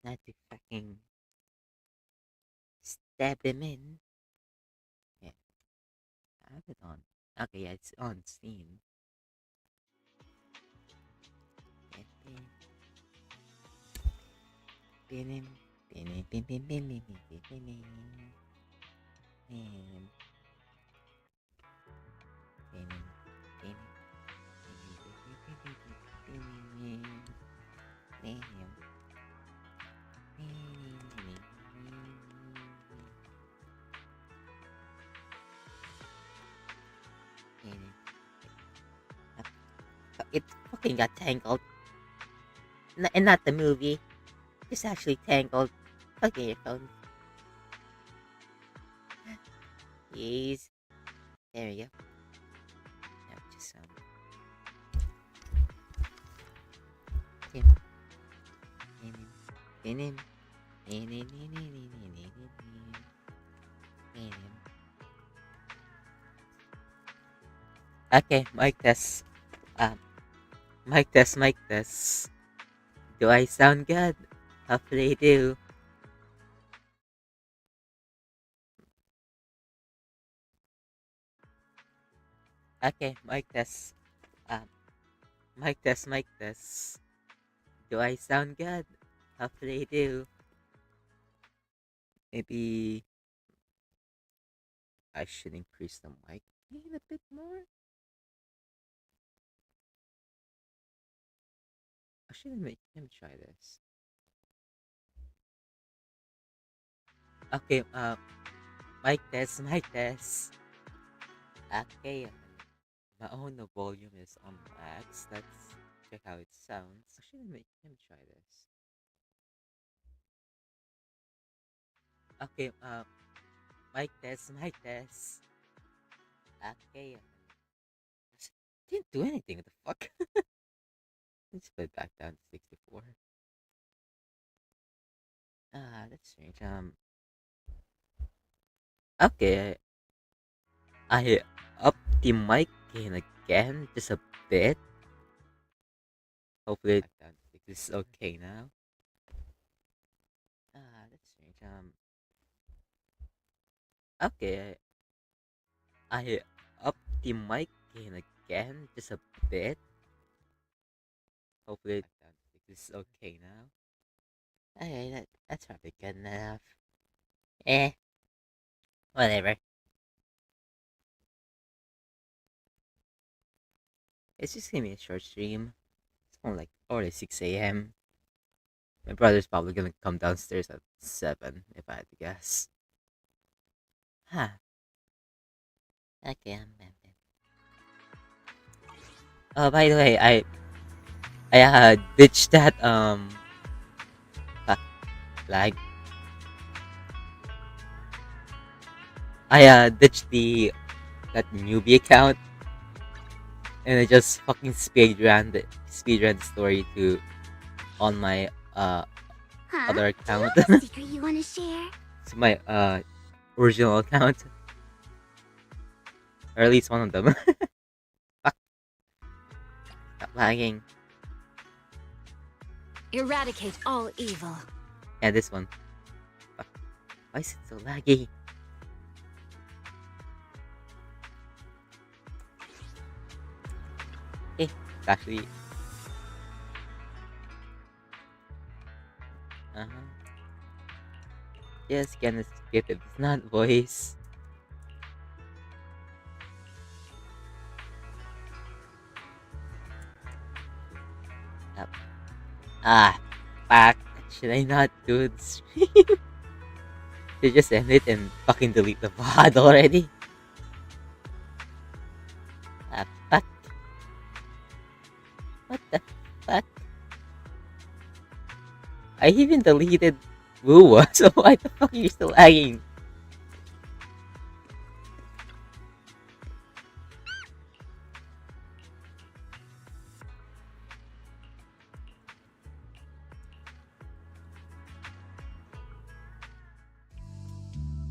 Not to fucking stab them in. Yeah, I have it on. Okay, yeah, it's on Steam. It fucking got tangled. And not the movie. It's actually tangled. Fucking earphones. Jeez. There we go. Now just Tim. Tim. Okay, mic test. Um, mic test, mic test. Do I sound good? Hopefully I do. Okay, mic test. Um, mic test, mic test. Do I sound good? Hopefully I do. Maybe I should increase the mic gain a bit more. Actually, let me try this. Okay, mic test, mic test. Okay, my own volume is on max. Let's check how it sounds. Actually, let me try this. Okay, mic test, mic test. Okay, didn't do anything. What the fuck? Let's put it back down to 64. That's strange. Okay, I upped the mic gain again, just a bit. Hopefully, this is okay now. That's strange. Okay, I upped the mic gain again, just a bit. Hopefully, this is okay now. Okay, that's probably good enough. Eh, whatever. It's just gonna be a short stream. It's only like already 6 a.m. My brother's probably gonna come downstairs at 7, if I had to guess. Huh. Okay, Oh, by the way, I ditched that fuck, lag. I ditched that newbie account, and I just fucking speedrun the story to on my other account. Do you have a secret you want to share? It's my original account, or at least one of them. Fuck, stop lagging. Eradicate all evil. Yeah, this one. Fuck. Why is it so laggy? Okay, it's actually. Yes, can skip it. It's not voice. Up. Fuck. Should I not do the stream? Should I just end it and fucking delete the VOD already? Fuck. What the fuck? I even deleted Woo, so why the fuck are you still lagging?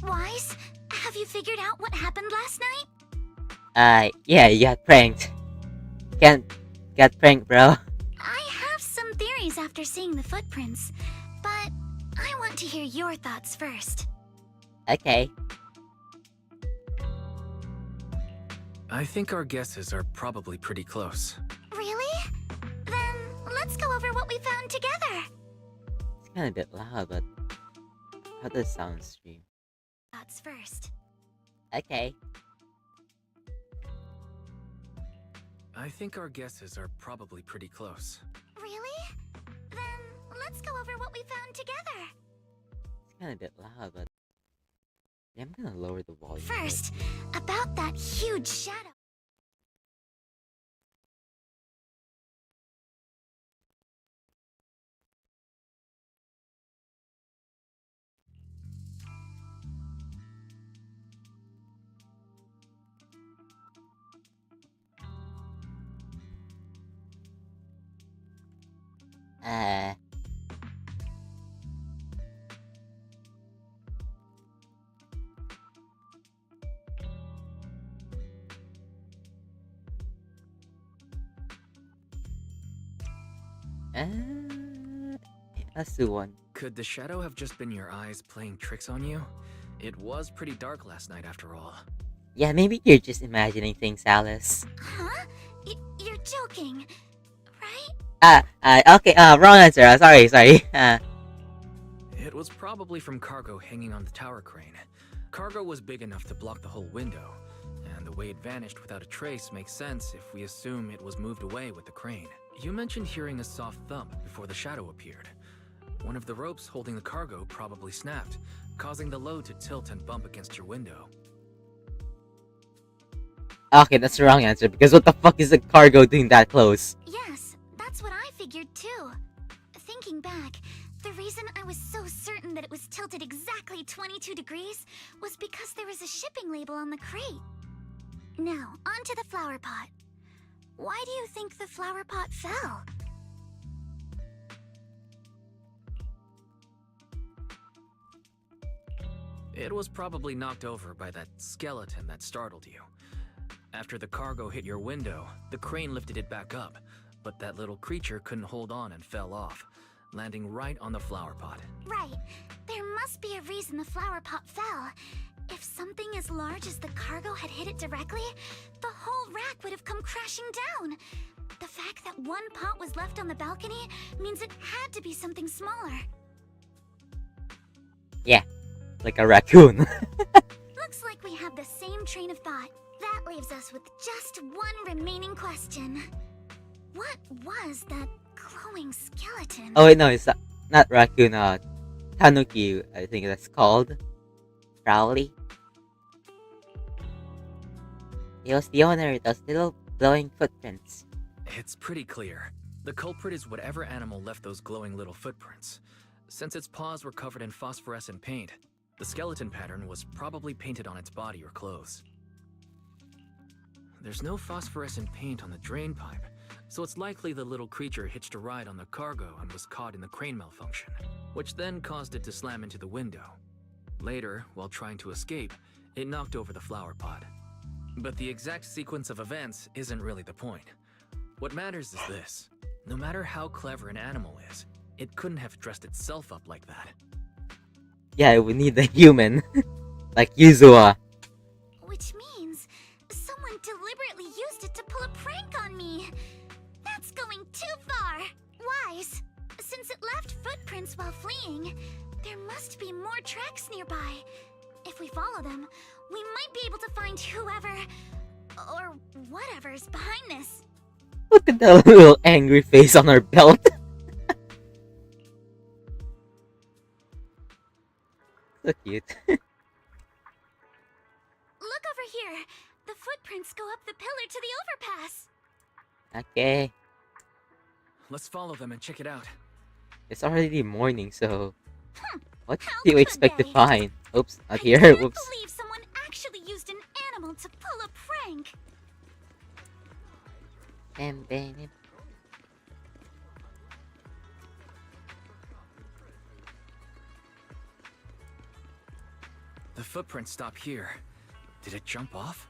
Wise, have you figured out what happened last night? Yeah, you got pranked. Got pranked, bro. I have some theories after seeing the footprints, but want to hear your thoughts first. Okay. I think our guesses are probably pretty close. Really? Then let's go over what we found together. It's kind of a bit loud, but how does sound stream? Thoughts first. Okay. I think our guesses are probably pretty close. Really? Then let's go over what we found together. It's kind of a bit loud, but yeah, I'm gonna lower the volume. First, about that huge shadow. Uh, uh, let's do one. Could the shadow have just been your eyes playing tricks on you? It was pretty dark last night after all. Yeah, maybe you're just imagining things, Alice. Huh? You're joking, right? Okay, wrong answer. Sorry. It was probably from cargo hanging on the tower crane. Cargo was big enough to block the whole window, and the way it vanished without a trace makes sense if we assume it was moved away with the crane. You mentioned hearing a soft thump before the shadow appeared. One of the ropes holding the cargo probably snapped, causing the load to tilt and bump against your window. Okay, that's the wrong answer, because what the fuck is the cargo doing that close? Yes, that's what I figured too. Thinking back, the reason I was so certain that it was tilted exactly 22 degrees was because there was a shipping label on the crate. Now, onto the flower pot. Why do you think the flower pot fell? It was probably knocked over by that skeleton that startled you. After the cargo hit your window, the crane lifted it back up, but that little creature couldn't hold on and fell off, landing right on the flower pot. Right. There must be a reason the flower pot fell. If something as large as the cargo had hit it directly, the whole rack would have come crashing down. The fact that one pot was left on the balcony means it had to be something smaller. Yeah, like a raccoon. Looks like we have the same train of thought. That leaves us with just one remaining question. What was that glowing skeleton? Oh wait, no, it's not raccoon. Tanuki, I think that's called. Rowley. He was the owner of those little glowing footprints. It's pretty clear. The culprit is whatever animal left those glowing little footprints. Since its paws were covered in phosphorescent paint, the skeleton pattern was probably painted on its body or clothes. There's no phosphorescent paint on the drain pipe, so it's likely the little creature hitched a ride on the cargo and was caught in the crane malfunction, which then caused it to slam into the window. Later, while trying to escape, it knocked over the flower pot. But the exact sequence of events isn't really the point. What matters is this. No matter how clever an animal is, it couldn't have dressed itself up like that. Yeah, we need a human. Like Yuzua. Which means someone deliberately used it to pull a prank on me. That's going too far. Wise, since it left footprints while fleeing, there must be more tracks nearby. If we follow them, we might be able to find whoever or whatever's behind this. Look at that little angry face on her belt. So cute. Look over here. The footprints go up the pillar to the overpass. Okay. Let's follow them and check it out. It's already morning, so what How do you could expect to they? find? Oops, I not here. can't Whoops. believe someone actually used an animal to pull a prank. The footprints stop here. Did it jump off?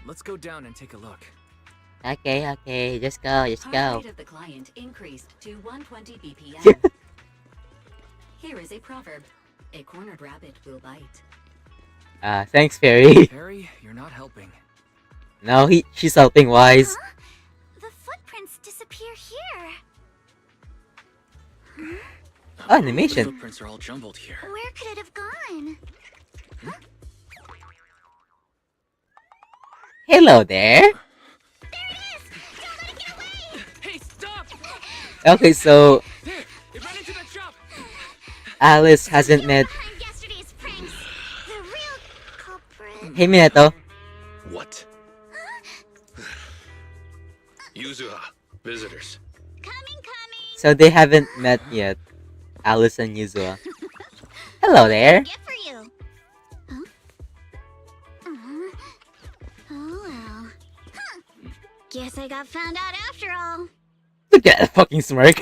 Let's go down and take a look. Okay, just go. Heart rate of the client increased to 120 BPM. Here is a proverb. A cornered rabbit will bite. Thanks, Fairy. Harry, you're not helping. No, she's helping Wise. Huh? The footprints disappear here. Oh, The animation. footprints are all jumbled here. Where could it have gone? Hello there. There it is! Don't let it get away! Hey, stop! Okay, so There! It ran into that shop! Alice hasn't You met. behind yesterday's pranks. The real culprit. Hey, Minato. What? Yuzuha, visitors. Coming. So they haven't met yet. Alice and Yuzua. Hello there. Get for you. Huh? Oh well. Huh. Guess I got found out after all. Look at that fucking smirk.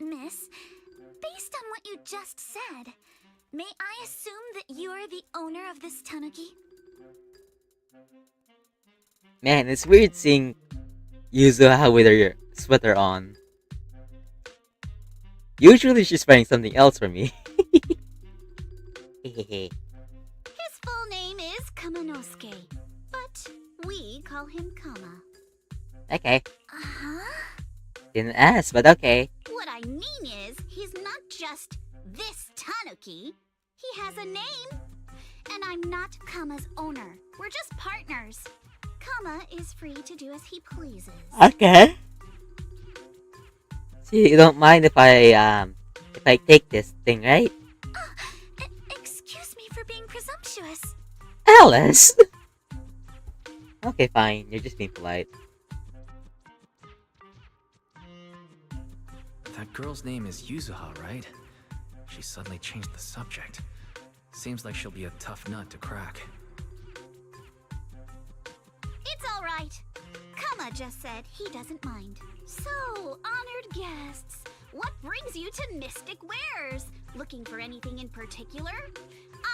Miss, based on what you just said, may I assume that you are the owner of this tanuki? Man, it's weird seeing Yuzua with her sweater on. Usually she's wearing something else for me. His full name is Kamanosuke, but we call him Kama. Okay. Uh-huh. Didn't ask, but okay. What I mean is, he's not just this tanuki. He has a name. And I'm not Kama's owner. We're just partners. Kama is free to do as he pleases. Okay. So you don't mind if I take this thing, right? Excuse me for being presumptuous. Alice! Okay, fine. You're just being polite. That girl's name is Yuzuha, right? She suddenly changed the subject. Seems like she'll be a tough nut to crack. It's all right. Kama just said he doesn't mind. So, honored guests, what brings you to Mystic Wares? Looking for anything in particular?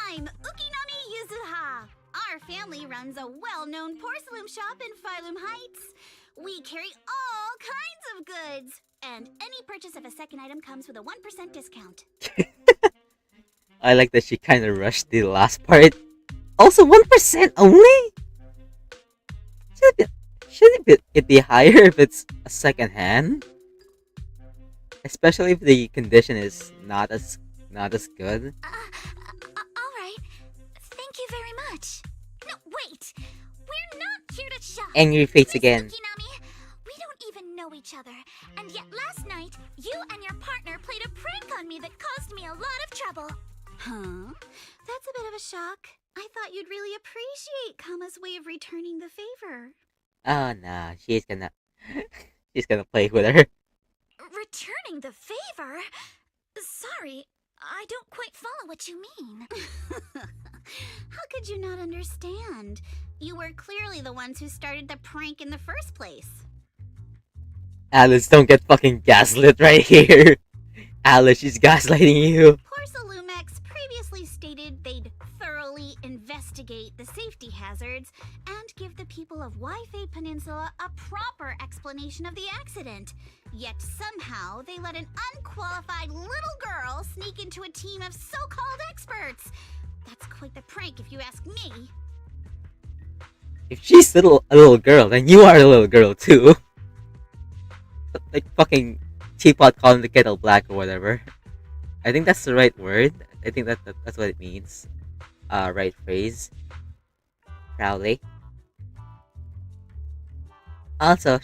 I'm Ukinami Yuzuha. Our family runs a well-known porcelain shop in Phylum Heights. We carry all kinds of goods, and any purchase of a second item comes with a 1% discount. I like that she kind of rushed the last part. Also, 1% only? Shouldn't it be higher if it's a second hand? Especially if the condition is not as good. All right. Thank you very much. No, wait. We're not here to shop. Angry face Miss again. Ukinami, we don't even know each other. And yet last night, you and your partner played a prank on me that caused me a lot of trouble. Huh? That's a bit of a shock. I thought you'd really appreciate Kama's way of returning the favor. Oh no, she's gonna play with her. Returning the favor? Sorry, I don't quite follow what you mean. How could you not understand? You were clearly the ones who started the prank in the first place. Alice, don't get fucking gaslit right here. Alice, she's gaslighting you. Porcelumex previously stated they'd thoroughly investigate the safety hazards and give the people of Waifei Peninsula a proper explanation of the accident. Yet somehow they let an unqualified little girl sneak into a team of so-called experts. That's quite the prank if you ask me. If she's a little girl, then you are a little girl too. Like fucking teapot calling the kettle black or whatever. I think that's the right word. I think that's what it means. Right phrase. Proudly. Also,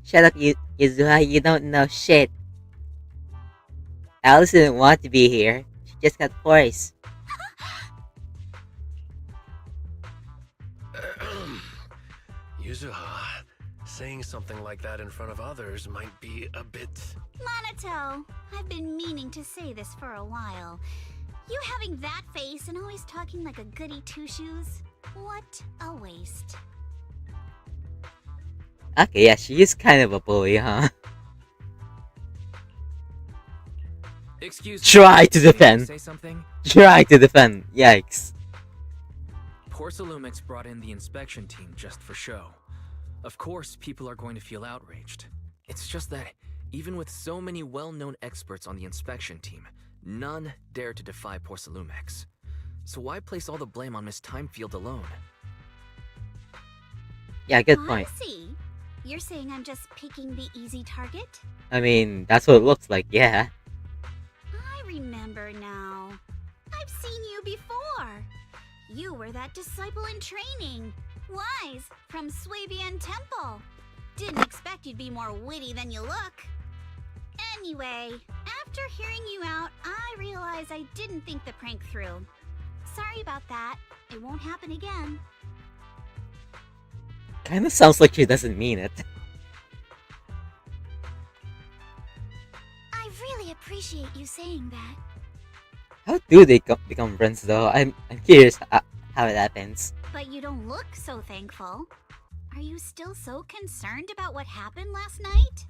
shut up, Izuha. You don't know shit. Alice didn't want to be here. She just got forced. Yuzuha, saying something like that in front of others might be a bit... Monato, I've been meaning to say this for a while. You having that face and always talking like a goody two-shoes? What a waste. Okay, yeah, she is kind of a bully, huh? Excuse me. Try to May I defend. say something? Try to defend. Yikes. Porcelumix brought in the inspection team just for show. Of course, people are going to feel outraged. It's just that, even with so many well-known experts on the inspection team, none dare to defy Porcelumex. So why place all the blame on Miss Timefield alone? Yeah, good point. I see. You're saying I'm just picking the easy target? I mean, that's what it looks like, yeah. I remember now. I've seen you before. You were that disciple in training. Wise, from Swabian Temple. Didn't expect you'd be more witty than you look. Anyway, after hearing you out, I realized I didn't think the prank through. Sorry about that. It won't happen again. Kinda sounds like she doesn't mean it. I really appreciate you saying that. How do they become friends though? I'm curious how it happens. But you don't look so thankful. Are you still so concerned about what happened last night?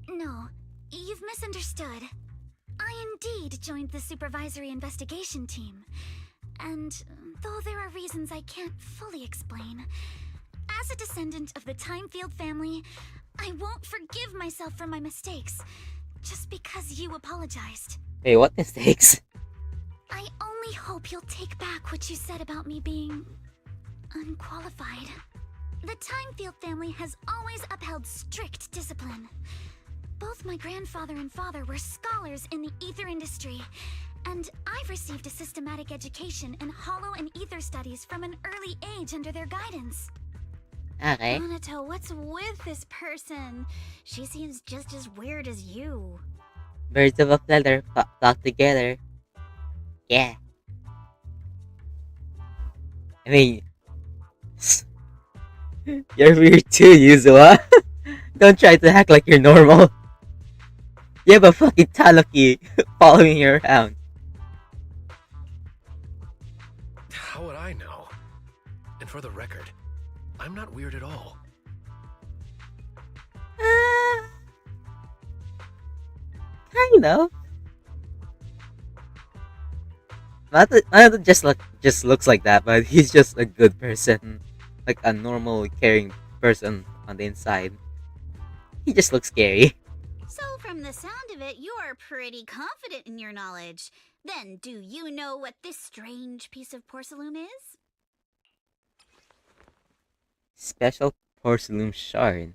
No, you've misunderstood. I indeed joined the supervisory investigation team. And though there are reasons I can't fully explain, as a descendant of the Timefield family, I won't forgive myself for my mistakes just because you apologized. Hey, what mistakes? I only hope you'll take back what you said about me being unqualified. The Timefield family has always upheld strict discipline. Both my grandfather and father were scholars in the ether industry, and I've received a systematic education in hollow and ether studies from an early age under their guidance. Okay. Minato, what's with this person? She seems just as weird as you. Birds of a feather flock together. Yeah. I mean, you're weird too, Yuzua. Don't try to act like you're normal. You have a fucking tanuki following you around. How would I know? And for the record, I'm not weird at all. Kind of. Not just looks like that, but he's just a good person, like a normal, caring person on the inside. He just looks scary. So from the sound of it, you're pretty confident in your knowledge. Then do you know what this strange piece of porcelain is? Special porcelain shard.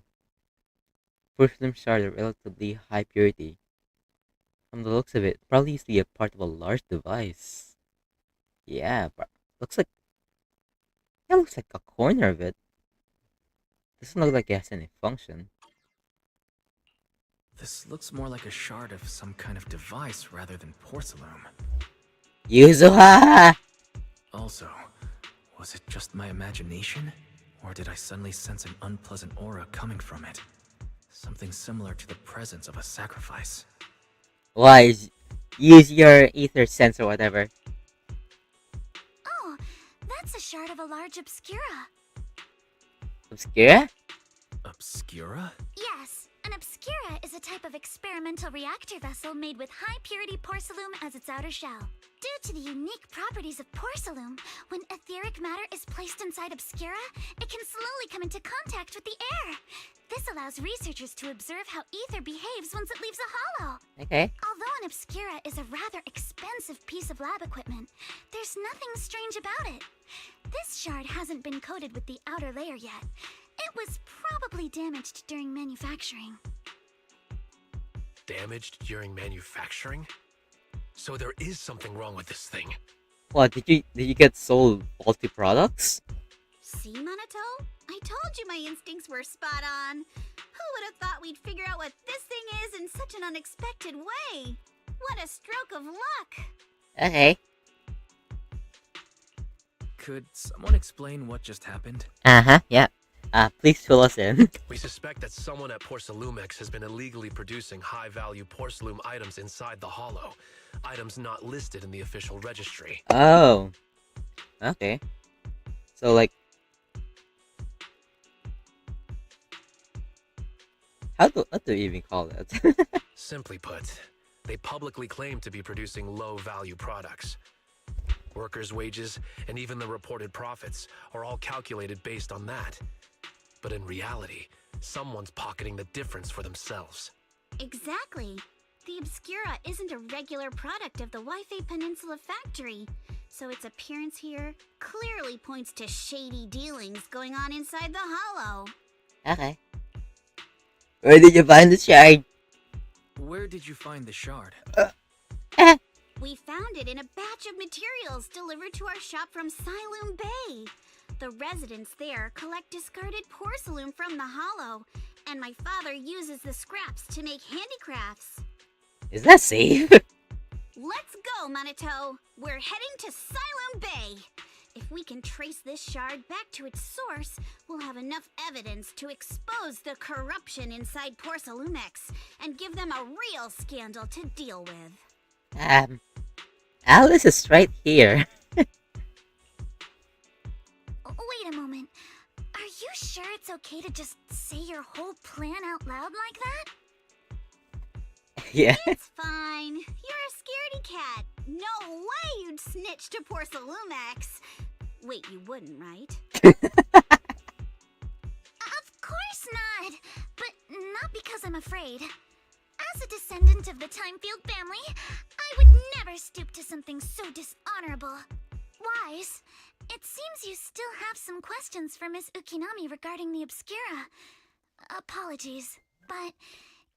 Porcelain shard of relatively high purity. From the looks of it, probably used to be a part of a large device. Yeah, looks like a corner of it. Doesn't look like it has any function. This looks more like a shard of some kind of device rather than porcelain. Yuzuha! Also, was it just my imagination? Or did I suddenly sense an unpleasant aura coming from it? Something similar to the presence of a sacrifice. Why? Use your ether sense or whatever. Oh, that's a shard of a large obscura. Obscura? Obscura? Yes, an obscura is a type of experimental reactor vessel made with high-purity porcelain as its outer shell. Due to the unique properties of porcelain, when etheric matter is placed inside obscura, it can slowly come into contact with the air. This allows researchers to observe how ether behaves once it leaves a hollow. Okay. Although an obscura is a rather expensive piece of lab equipment, there's nothing strange about it. This shard hasn't been coated with the outer layer yet. It was probably damaged during manufacturing. Damaged during manufacturing? So there is something wrong with this thing. What, did you get sold faulty products? See, Minato? I told you my instincts were spot on. Who would have thought we'd figure out what this thing is in such an unexpected way? What a stroke of luck! Okay. Could someone explain what just happened? Yeah. Please fill us in. We suspect that someone at Porcelumex has been illegally producing high-value porcelain items inside the hollow. Items not listed in the official registry. Oh. Okay. So, like... what do we even call that? Simply put, they publicly claim to be producing low-value products. Workers' wages and even the reported profits are all calculated based on that. But in reality, someone's pocketing the difference for themselves. Exactly. The Obscura isn't a regular product of the Wi-Fi Peninsula factory, so its appearance here clearly points to shady dealings going on inside the Hollow. Okay. Where did you find the shard? Where did you find the shard? We found it in a batch of materials delivered to our shop from Siloom Bay. The residents there collect discarded porcelain from the Hollow, and my father uses the scraps to make handicrafts. Is that safe? Let's go, Manito. We're heading to Siloom Bay. If we can trace this shard back to its source, we'll have enough evidence to expose the corruption inside Porcelumex and give them a real scandal to deal with. Alice is right here. Wait a moment. Are you sure it's okay to just say your whole plan out loud like that? Yeah. It's fine. You're a scaredy cat. No way you'd snitch to Porcelumex. Wait, you wouldn't, right? Of course not. But not because I'm afraid. As a descendant of the Timefield family, I would never stoop to something so dishonorable. Wise, it seems you still have some questions for Miss Ukinami regarding the Obscura. Apologies, but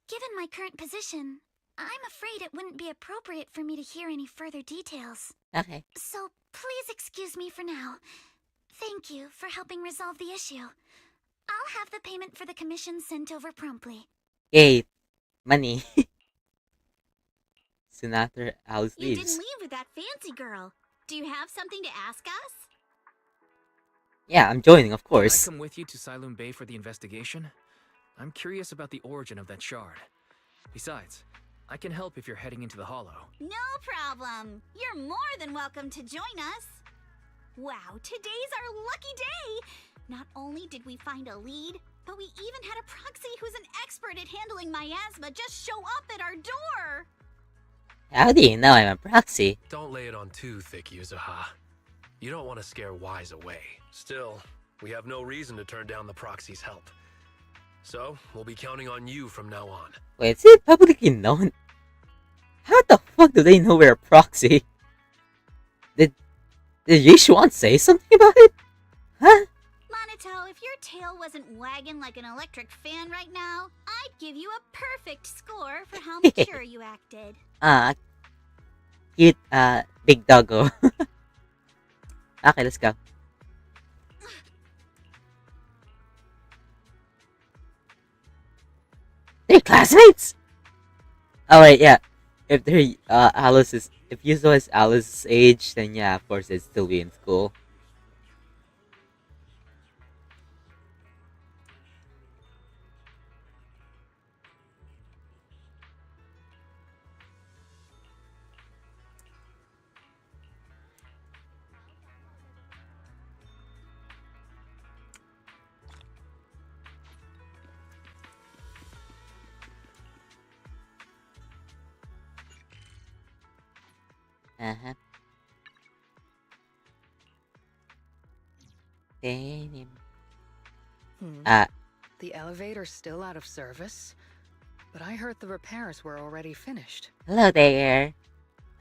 given my current position, I'm afraid it wouldn't be appropriate for me to hear any further details. Okay. So please excuse me for now. Thank you for helping resolve the issue. I'll have the payment for the commission sent over promptly. Yay. Money. Soon after Alice You leaves. didn't leave with that fancy girl. Do you have something to ask us? Yeah, I'm joining, of Can I course. come with you to Siloom Bay for the investigation? I'm curious about the origin of that shard. Besides, I can help if you're heading into the Hollow. No problem. You're more than welcome to join us. Wow, today's our lucky day. Not only did we find a lead, but we even had a proxy who's an expert at handling miasma just show up at our door. How do you know I'm a proxy? Don't lay it on too thick, Yuzuha. You don't want to scare Wise away. Still, we have no reason to turn down the proxy's help. So, we'll be counting on you from now on. Wait, is it publicly known? How the fuck do they know we're a proxy? Did Yishuan say something about it? Huh? Manito, if your tail wasn't wagging like an electric fan right now, I'd give you a perfect score for how mature you acted. Cute, big doggo. Okay, let's go. They're classmates? Oh wait, yeah. If they're if Yuzo is Alice's age, then yeah, of course they'd still be in school. Uh-huh. Damn. The elevator's still out of service? But I heard the repairs were already finished. Hello there,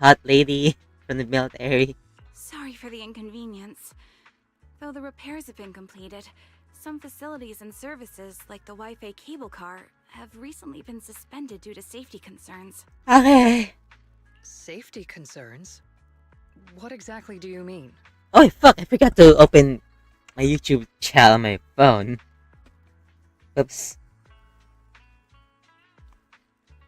hot lady from the military. Sorry for the inconvenience. Though the repairs have been completed, some facilities and services, like the Wi-Fi cable car, have recently been suspended due to safety concerns. Okay. Safety concerns? What exactly do you mean? Oh fuck! I forgot to open my YouTube channel on my phone. Oops.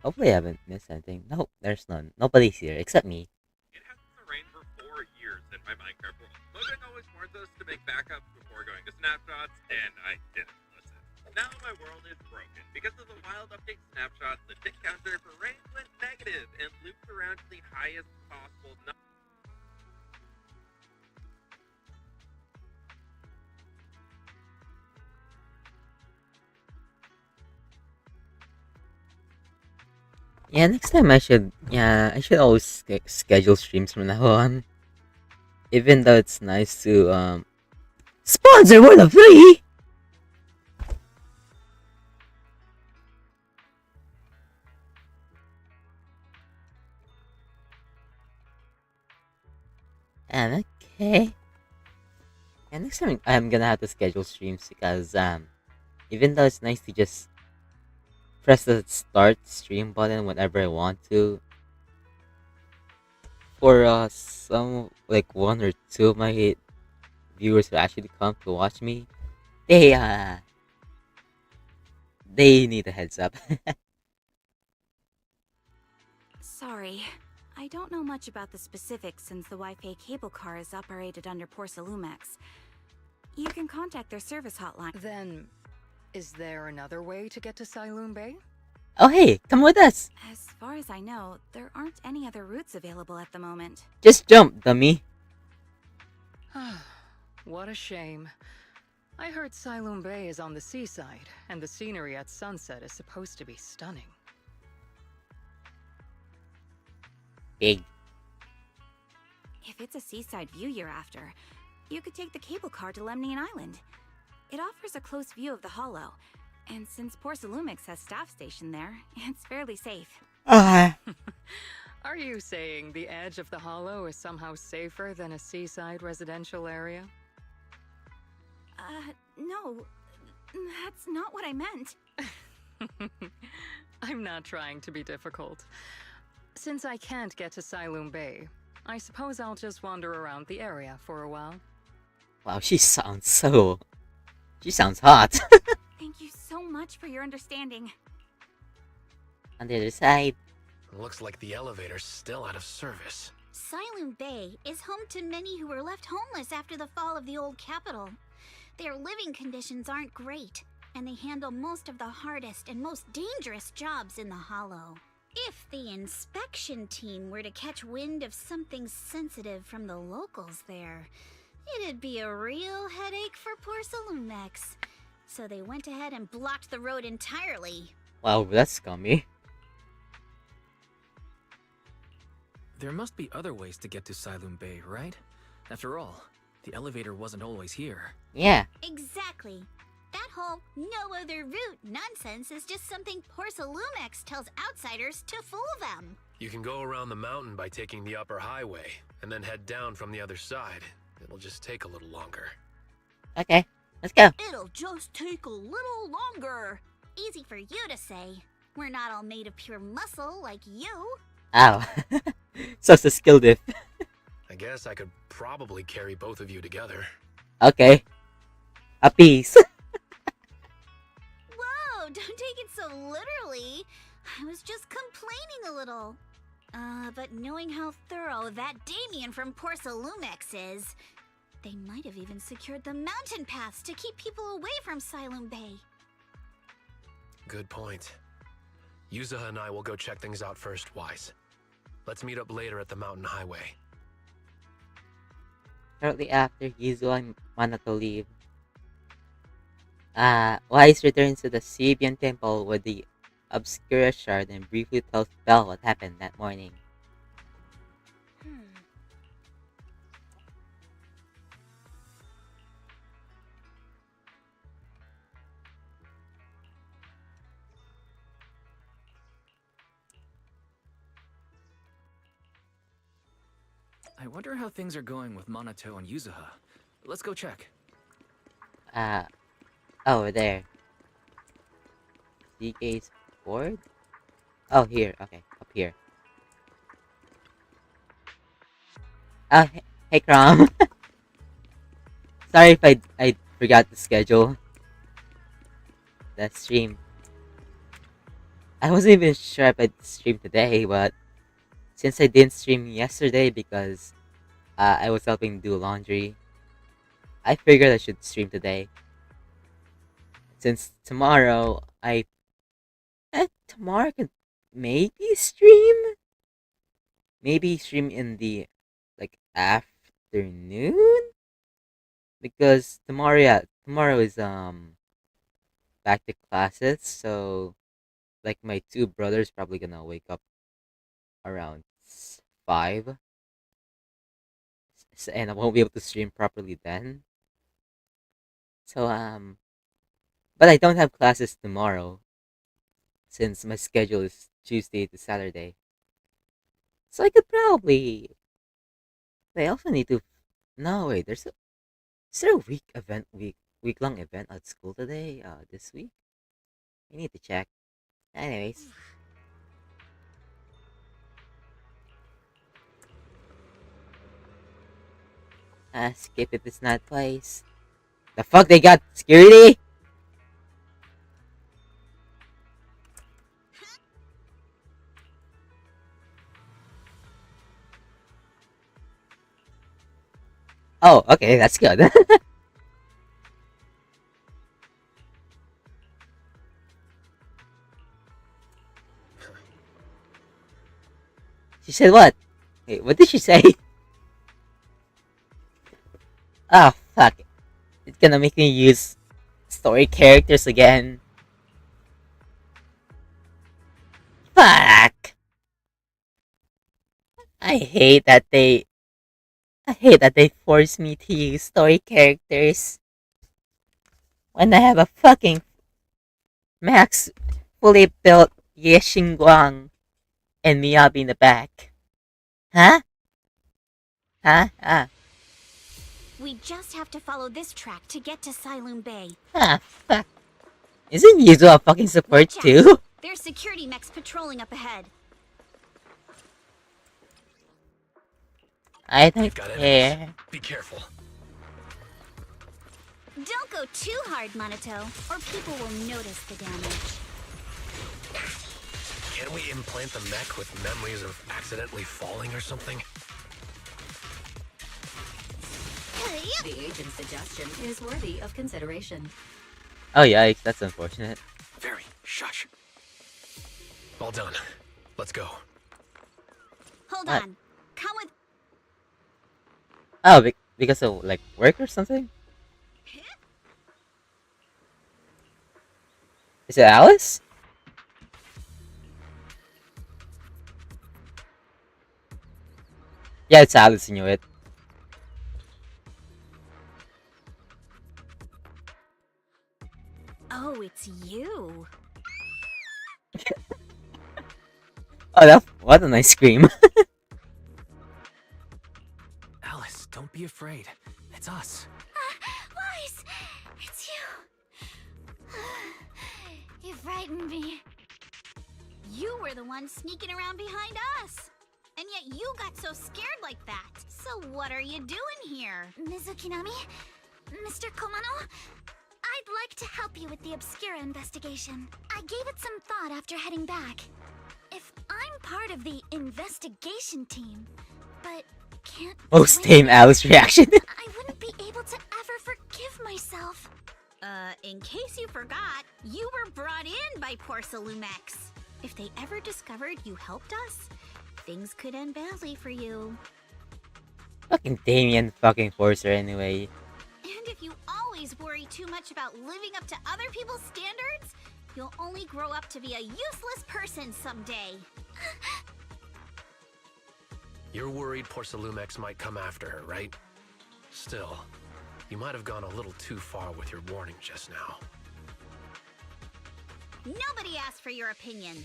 Hopefully I haven't missed anything. No, there's none. Nobody's here except me. It hasn't rained for 4 years in my Minecraft world. Logan always warns us to make backups before going to snapshots, and I didn't listen. Now my world is broken. Because of the wild update snapshots, the tick counter for rain went negative and looped around to the highest possible number. Yeah, next time I should always schedule streams from now on. Even though it's nice to sponsor one of three. Okay. And next time I'm gonna have to schedule streams because even though it's nice to just press the start stream button whenever I want to, for some like one or two of my viewers who actually come to watch me, they uh they need a heads up. Sorry. I don't know much about the specifics since the Wi-Fi cable car is operated under Porcelumex. You can contact their service hotline. Then, is there another way to get to Siloon Bay? Oh hey, come with us. As far as I know, there aren't any other routes available at the moment. Just jump, dummy. What a shame. I heard Siloon Bay is on the seaside, and the scenery at sunset is supposed to be stunning. Big. If it's a seaside view you're after, you could take the cable car to Lemnian Island. It offers a close view of the hollow, and since Porcelumix has staff stationed there, it's fairly safe. Are you saying the edge of the hollow is somehow safer than a seaside residential area? No. That's not what I meant. I'm not trying to be difficult. Since I can't get to Siloon Bay, I suppose I'll just wander around the area for a while. Wow, she sounds hot. Thank you so much for your understanding. On the other side. Looks like the elevator's still out of service. Siloon Bay is home to many who were left homeless after the fall of the old capital. Their living conditions aren't great, and they handle most of the hardest and most dangerous jobs in the hollow. If the inspection team were to catch wind of something sensitive from the locals there, it'd be a real headache for Porcelumex. So they went ahead and blocked the road entirely. Wow, that's scummy. There must be other ways to get to Siloon Bay, right? After all, the elevator wasn't always here. Yeah. Exactly. That whole no other route nonsense is just something Porcelumex tells outsiders to fool them. You can go around the mountain by taking the upper highway, and then head down from the other side. It'll just take a little longer. Okay, let's go. It'll just take a little longer. Easy for you to say. We're not all made of pure muscle like you. Ow. So it's a skill diff. I guess I could probably carry both of you together. Okay. A piece. Whoa, don't take it so literally. I was just complaining a little. But knowing how thorough that Damien from Porcelumex is, they might have even secured the mountain paths to keep people away from Siloon Bay. Good point. Yuzuha and I will go check things out first, Wise. Let's meet up later at the mountain highway. Shortly after Yuzuha and Manato leave, Wise returns to the Sibian temple with the Obscura shard and briefly tells Belle what happened that morning. I wonder how things are going with Minato and Yuzuha. Let's go check. Over there. DK's board? Oh, here. Okay, up here. Oh, hey, Crom. Sorry if I forgot to schedule the stream. I wasn't even sure if I'd stream today, but since I didn't stream yesterday because I was helping do laundry, I figured I should stream today. Since tomorrow, tomorrow I could maybe stream? Maybe stream in the, like, afternoon? Because tomorrow is, back to classes, so, like, my two brothers probably gonna wake up around 5. And I won't be able to stream properly then. So, but I don't have classes tomorrow, since my schedule is Tuesday to Saturday. So I could probably... I also need to No, wait. Is there a week long event at school today? This week? We need to check. Anyways, skip if it's not twice. The fuck they got security? Oh, okay, that's good. She said what? Wait, what did she say? Oh, fuck. It's gonna make me use story characters again. Fuck! I hate that they force me to use story characters when I have a fucking max fully built Ye Xingguang and Miyabi in the back. Huh? Huh? Ah. We just have to follow this track to get to Siloon Bay. Ah, fuck. Isn't Yuzo a fucking support Watch out. too? There's security mechs patrolling up ahead. I don't You've got care. enemies. Be careful. Don't go too hard, Monato, or people will notice the damage. Can we implant the mech with memories of accidentally falling or something? The agent's suggestion is worthy of consideration. Oh yikes, that's unfortunate. Very. Shush. All done. Let's go. Hold What? on. Come with... Oh, because of like work or something? Is it Alice? Yeah, it's Alice, you knew it. Oh, it's you. Oh, what a nice scream. Alice, don't be afraid. It's us. Wise, it's you. You frightened me. You were the one sneaking around behind us. And yet you got so scared like that. So what are you doing here? Mizukinami? Mr. Komano? I'd like to help you with the Obscura investigation. I gave it some thought after heading back. If I'm part of the investigation team, but can't... Most win, tame Alice reaction. I wouldn't be able to ever forgive myself. In case you forgot, you were brought in by Porcelumex. If they ever discovered you helped us, things could end badly for you. Fucking Damien fucking Forcer anyway. And if you always worry too much about living up to other people's standards, you'll only grow up to be a useless person someday. You're worried Porcelumex might come after her, right? Still, you might have gone a little too far with your warning just now. Nobody asked for your opinion.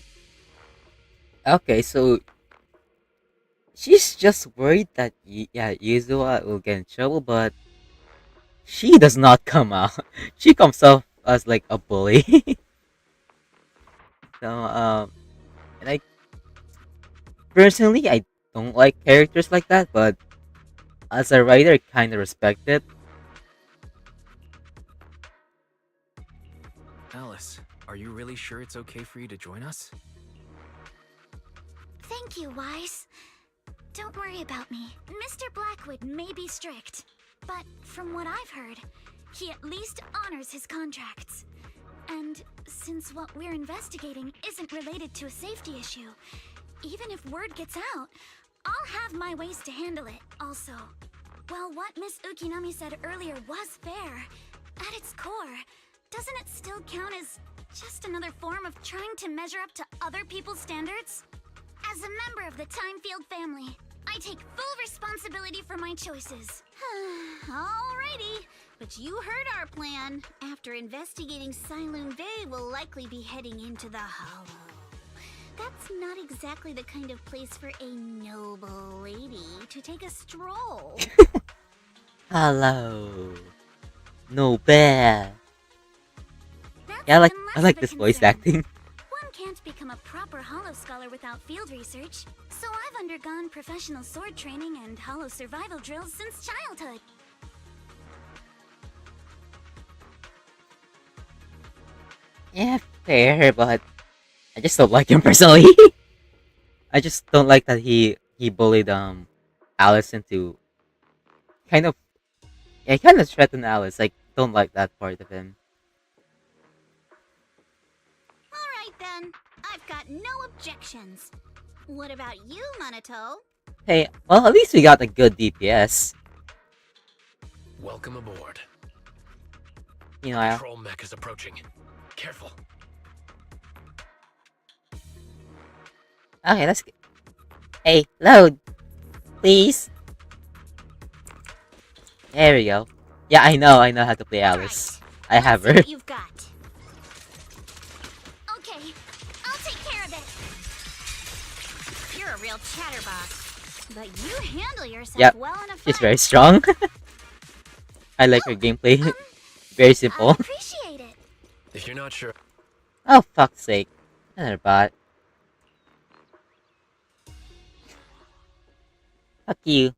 Okay, so she's just worried that Yuzua will get in trouble, but she does not come out. She comes off as like a bully. So and I personally I don't like characters like that, but as a writer, I kind of respect it. Alice, are you really sure it's okay for you to join us? Thank you, Wise. Don't worry about me. Mr. Blackwood may be strict, but from what I've heard, he at least honors his contracts. And since what we're investigating isn't related to a safety issue, even if word gets out, I'll have my ways to handle it, also. While what Miss Ukinami said earlier was fair, at its core, doesn't it still count as just another form of trying to measure up to other people's standards? As a member of the Timefield family, I take full responsibility for my choices. Alrighty, but you heard our plan. After investigating Siloon Bay, we'll likely be heading into the Hollow. That's not exactly the kind of place for a noble lady to take a stroll. Hello. No bear. That's Yeah, even I less like of a this voice concern. acting. One can't become a proper Hollow Scholar without field research, so I've undergone professional sword training and Hollow survival drills since childhood. Yeah, fair, but I just don't like him personally. I just don't like that he bullied Alice into kind of yeah, he kind of threatened Alice. Like, don't like that part of him. Alright then, I've got no objections. What about you, Manato? Hey, well, at least we got a good DPS. Welcome aboard. You know, Patrol mech is approaching. Careful. okay, let's. Hey, load, please. There we go. Yeah, I know how to play Alice. I have her. Let's see what you've got. Okay, I'll take care of it. You're a real chatterbox, but you handle yourself Yep, well in a fight. she's very strong. I like her gameplay. Very I simple. appreciate it. If you're not sure, Oh, fuck's sake. Another bot. Fuck you.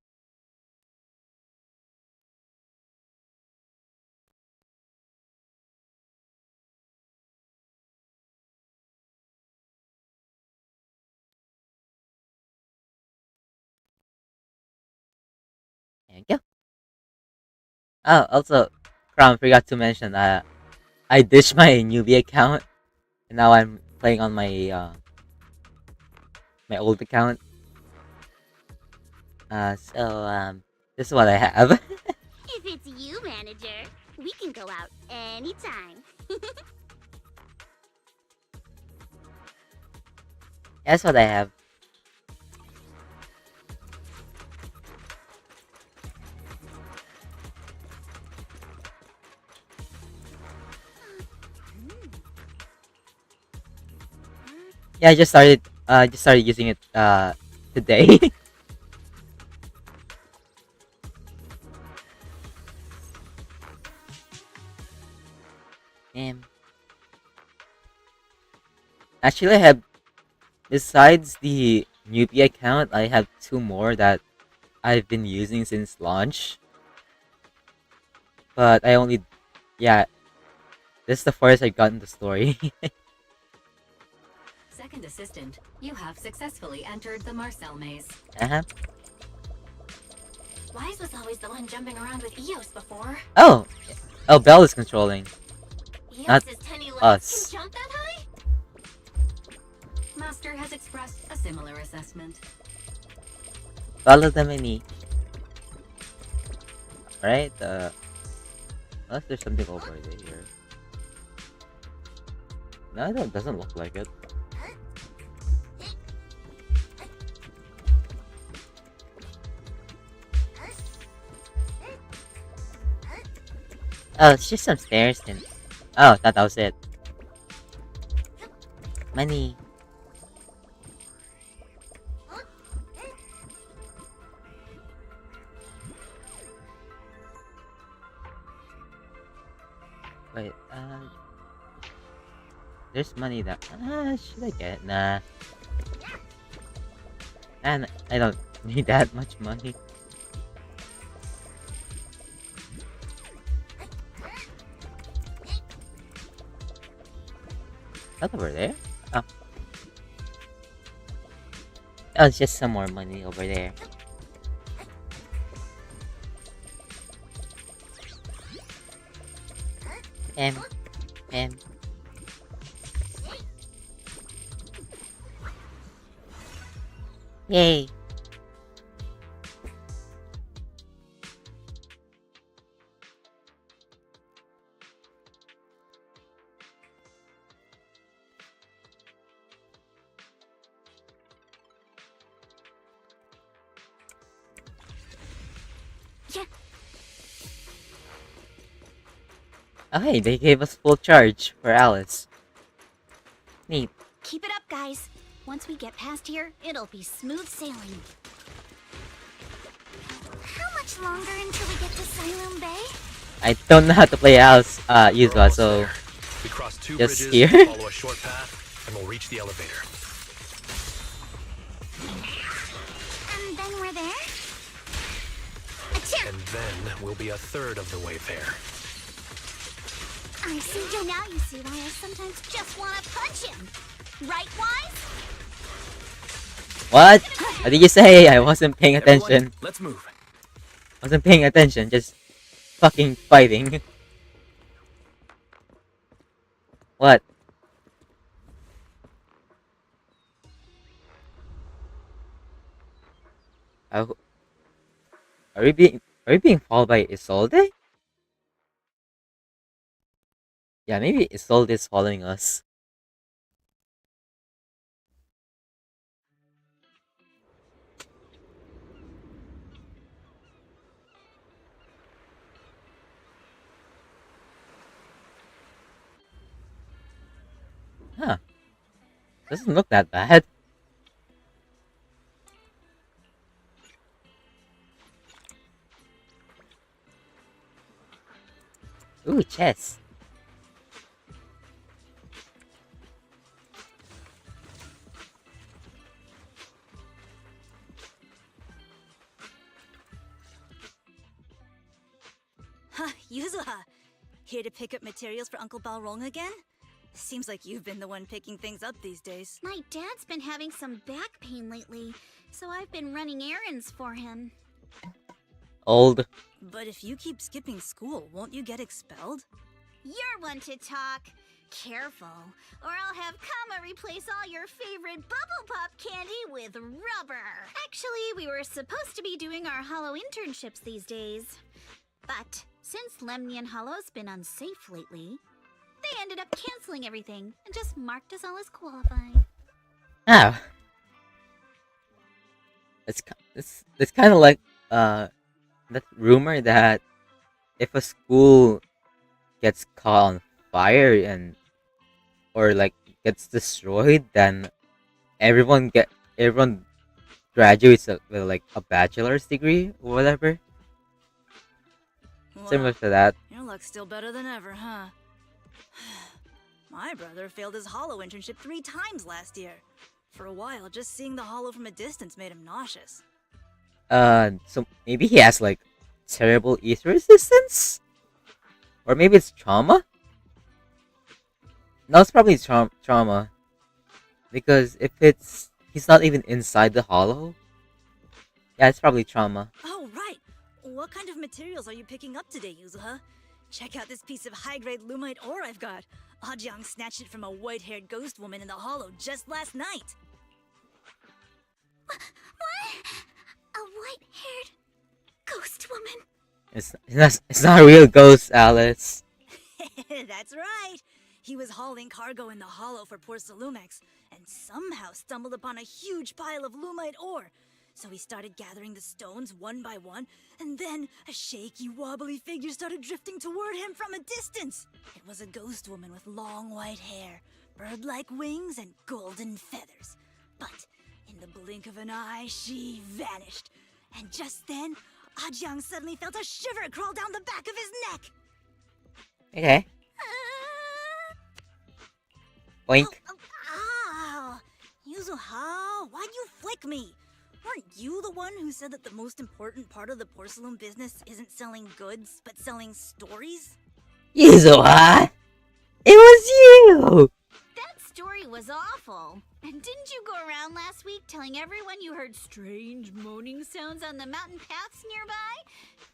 There you go. Oh, also, Crown, forgot to mention, I ditched my newbie account, and now I'm playing on my old account. This is what I have. If it's you, manager, we can go out anytime. That's what I have. Yeah, I just started using it today. Damn. Actually, I have besides the newbie account, I have two more that I've been using since launch. But I only, yeah, this is the first I got in the story. Second assistant, you have successfully entered the Marcel maze. Uh-huh. Wise was always the one jumping around with Eos before. Oh, Belle is controlling. Not Eos's tiny legs us. can jump that high? Master has expressed a similar assessment. Follow the mini. Right? Unless there's something over there. No, it doesn't look like it. Oh, it's just some stairs then. Oh, that was it. Money. Wait, there's money that. Should I get it? Nah. And I don't need that much money. That over there? Oh. Oh, it's just some more money over there. M. Yay. Yeah. Oh, hey, they gave us full charge for Alice. Neat. Keep it up, guys. Once we get past here, it'll be smooth sailing. How much much longer until we get to Siloam Bay? I don't know how to play Alice, Yuzua, so There. We cross 2 just bridges, here. follow a short path, and we'll reach the elevator. And then we're there? Achoo! And then we'll be a third of the way there. I see. So now you see why I sometimes just want to punch him. Right, Wise? What? What did you say? I wasn't paying attention. Everyone, let's move. Wasn't paying attention, just fucking fighting. What? Are we being followed by Isolde? Yeah, maybe Isolde is following us. Huh. Doesn't look that bad. Ooh, chess. Yuzuha, here to pick up materials for Uncle Balrong again? Seems like you've been the one picking things up these days. My dad's been having some back pain lately, so I've been running errands for him. Old. But if you keep skipping school, won't you get expelled? You're one to talk. Careful, or I'll have Kama replace all your favorite Bubble Pop candy with rubber. Actually, we were supposed to be doing our Hollow internships these days. But since Lemnian Hollow's been unsafe lately, they ended up canceling everything and just marked us all as qualified. Oh. It's kind of like that rumor that if a school gets caught on fire and or like gets destroyed, then everyone graduates with like a bachelor's degree or whatever. Well, Similar to that. your luck's still better than ever, huh? My brother failed his Hollow internship 3 times last year. For a while, just seeing the Hollow from a distance made him nauseous. So maybe he has like terrible ether resistance, or maybe it's trauma. No, it's probably trauma, because if he's not even inside the hollow. Yeah, it's probably trauma. Oh, right! What kind of materials are you picking up today, Yuzuha? Check out this piece of high-grade lumite ore I've got. Ajang snatched it from a white-haired ghost woman in the hollow just last night. What? A white-haired ghost woman? It's not a real ghost, Alice. That's right! He was hauling cargo in the hollow for poor Salumex, and somehow stumbled upon a huge pile of lumite ore. So he started gathering the stones one by one, and then a shaky, wobbly figure started drifting toward him from a distance. It was a ghost woman with long white hair, bird-like wings, and golden feathers. But in the blink of an eye, she vanished. And just then, Ajang suddenly felt a shiver crawl down the back of his neck. Okay. Boink. Ow! Yuzuha, why'd you flick me? Weren't you the one who said that the most important part of the porcelain business isn't selling goods, but selling stories? Yuzuha! It was you! That story was awful. And didn't you go around last week telling everyone you heard strange moaning sounds on the mountain paths nearby?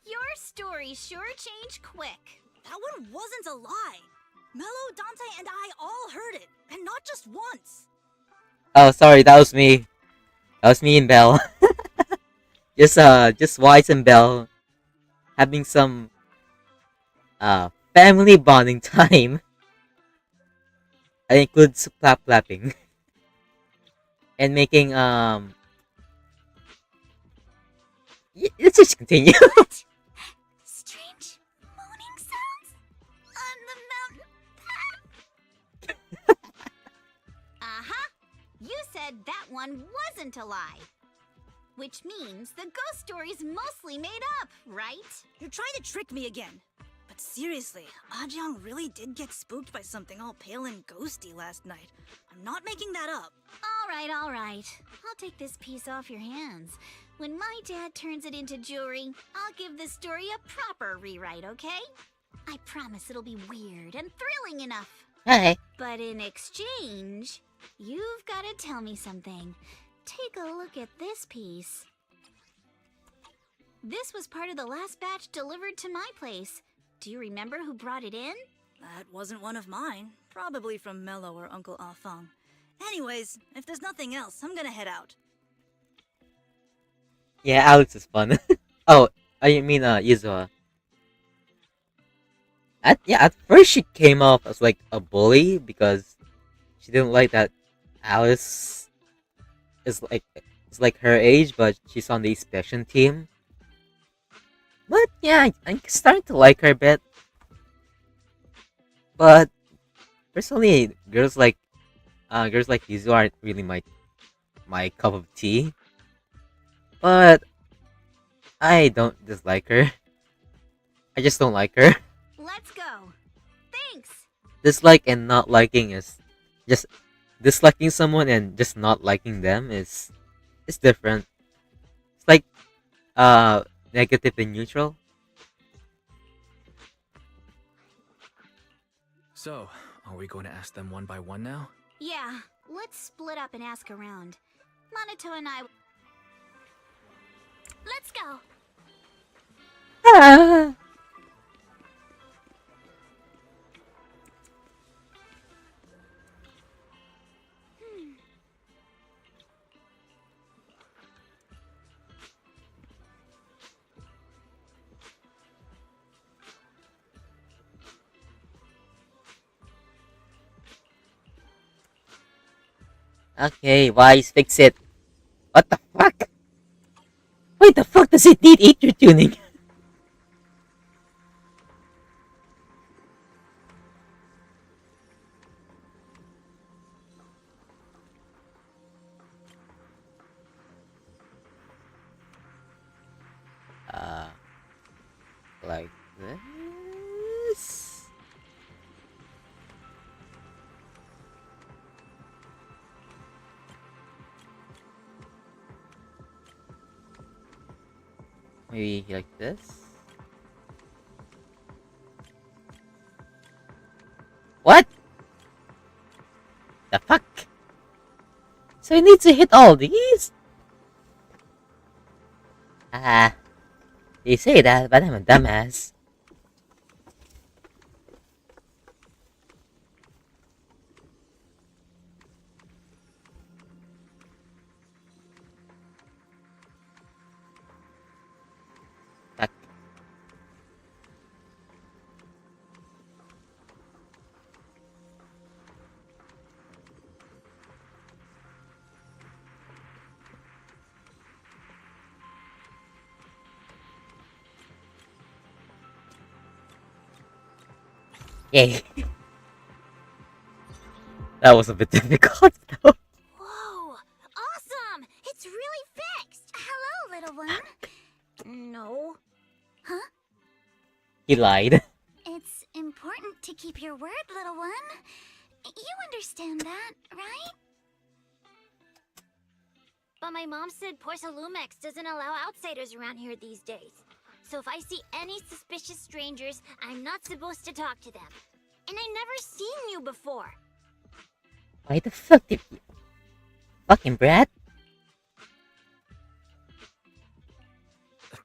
Your story sure changed quick. That one wasn't a lie. Mello, Dante, and I all heard it, and not just once. Oh, sorry, that was me. That was me and Belle. just Wise and Belle having some family bonding time. I includes clapping and making let's just continue. Strange moaning sounds on the mountain path. Uh-huh. You said that one wasn't a lie. Which means the ghost story's mostly made up, right? You're trying to trick me again. But seriously, Ah-jiang really did get spooked by something all pale and ghosty last night. I'm not making that up. All right. I'll take this piece off your hands. When my dad turns it into jewelry, I'll give this story a proper rewrite, okay? I promise it'll be weird and thrilling enough. Hi. But in exchange, you've got to tell me something. Take a look at this piece. This was part of the last batch delivered to my place. Do you remember who brought it in? That wasn't one of mine. Probably from Mello or Uncle Afang. Anyways, if there's nothing else, I'm gonna head out. Yeah, Alex is fun. Oh, I mean, Yuzuha. At first she came off as like a bully because she didn't like that Alice is like her age, but she's on the inspection team. But yeah, I'm starting to like her a bit. But personally, girls like Yuzu aren't really my cup of tea. But I don't dislike her. I just don't like her. Let's go. Thanks. Dislike and not liking is just disliking someone and just not liking them is different. It's like negative and neutral. So, are we going to ask them one by one now? Yeah, let's split up and ask around. Monato and I... Let's go. Ah. Okay, Wise, fix it. What the fuck? Why the fuck does it need ear tuning? Like this? Maybe like this? What? The fuck? So I need to hit all these? Ah, you say that, but I'm a dumbass. Fuck. Yay. That was a bit difficult though. Whoa! Awesome! It's really fixed! Hello, little one. No. Huh? He lied. It's important to keep your word, little one. You understand that, right? But my mom said Porcelumex doesn't allow outsiders around here these days. So if I see any suspicious strangers, I'm not supposed to talk to them. And I've never seen you before. Why the fuck did you... Fucking brat?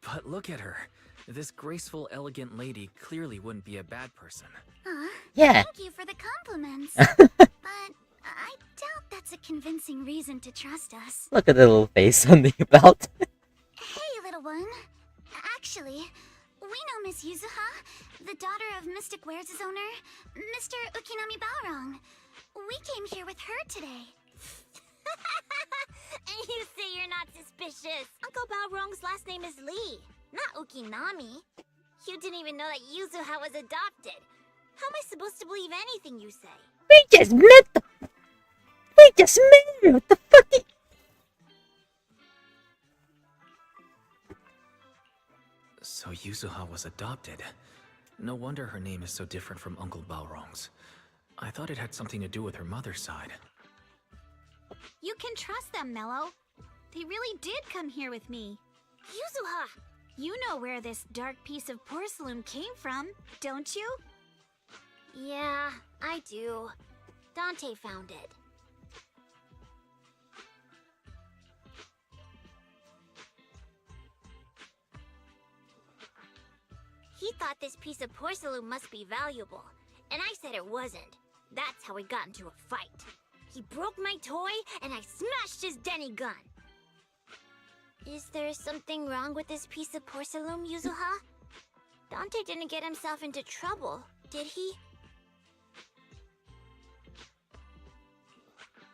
But look at her. This graceful, elegant lady clearly wouldn't be a bad person. Yeah. Thank you for the compliments. But I doubt that's a convincing reason to trust us. Look at the little face on the belt. Hey, little one. Actually, we know Miss Yuzuha, the daughter of Mystic Wares' owner, Mr. Ukinami Balrong. We came here with her today. And you say you're not suspicious. Uncle Balrong's last name is Lee, not Ukinami. You didn't even know that Yuzuha was adopted. How am I supposed to believe anything you say? We just met We just met her! What the fuck? So Yuzuha was adopted. No wonder her name is so different from Uncle Balrong's. I thought it had something to do with her mother's side. You can trust them, Mello. They really did come here with me. Yuzuha! You know where this dark piece of porcelain came from, don't you? Yeah, I do. Dante found it. He thought this piece of porcelain must be valuable, and I said it wasn't. That's how we got into a fight. He broke my toy, and I smashed his Denny gun. Is there something wrong with this piece of porcelain, Yuzuha? Dante didn't get himself into trouble, did he?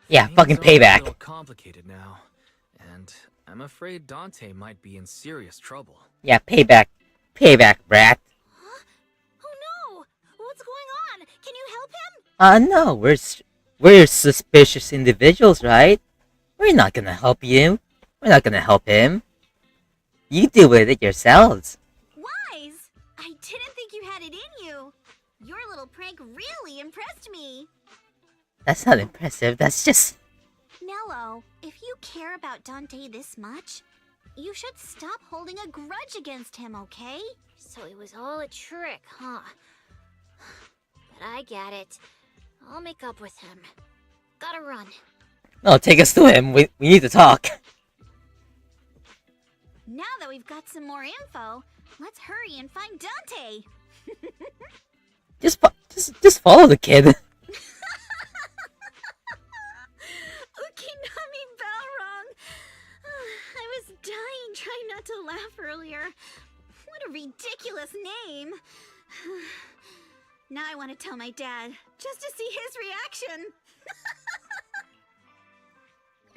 Yeah, Things fucking are a payback. little complicated now, and I'm afraid Dante might be in serious trouble. Yeah, payback. Payback, brat. Huh? Oh no! What's going on? Can you help him? No, we're suspicious individuals, right? We're not gonna help you. We're not gonna help him. You deal with it yourselves. Wise! I didn't think you had it in you. Your little prank really impressed me. That's not impressive, that's just... Nello, if you care about Dante this much, you should stop holding a grudge against him, okay? So it was all a trick, huh? But I get it. I'll make up with him. Gotta run. No, take us to him. We need to talk. Now that we've got some more info, let's hurry and find Dante. Just follow the kid. Ukinami Balrong. I was dying trying not to laugh earlier. What a ridiculous name. Now I want to tell my dad, just to see his reaction.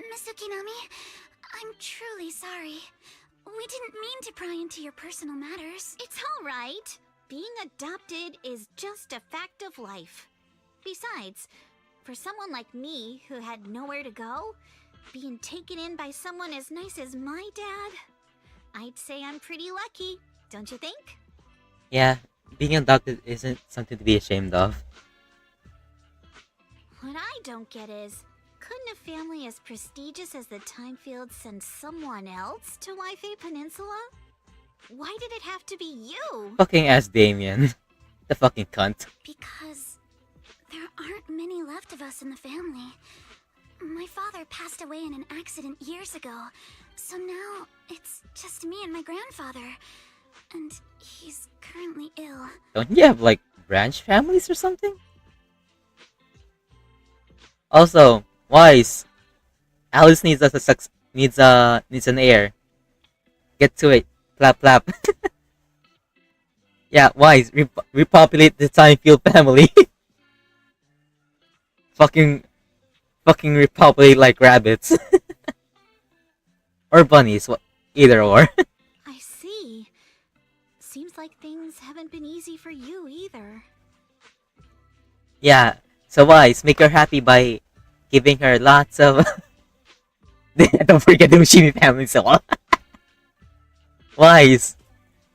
Miss Ukinami, I'm truly sorry. We didn't mean to pry into your personal matters. It's all right. Being adopted is just a fact of life. Besides, for someone like me who had nowhere to go, being taken in by someone as nice as my dad, I'd say I'm pretty lucky, don't you think? Yeah, being adopted isn't something to be ashamed of. What I don't get is, couldn't a family as prestigious as the Timefields send someone else to Waifei Peninsula? Why did it have to be you? Fucking ass Damien. The fucking cunt. Because there aren't many left of us in the family. My father passed away in an accident years ago, so now it's just me and my grandfather. And he's currently ill. Don't you have, like, branch families or something? Also, Wise, Alice needs needs an heir. Get to it. Flap flap. Yeah, Wise, repopulate the Timefield family. fucking repopulate like rabbits. Or bunnies, either or. I see. Seems like things haven't been easy for you either. Yeah, so Wise, make her happy by giving her lots of... Don't forget the Mushimi family so Wise,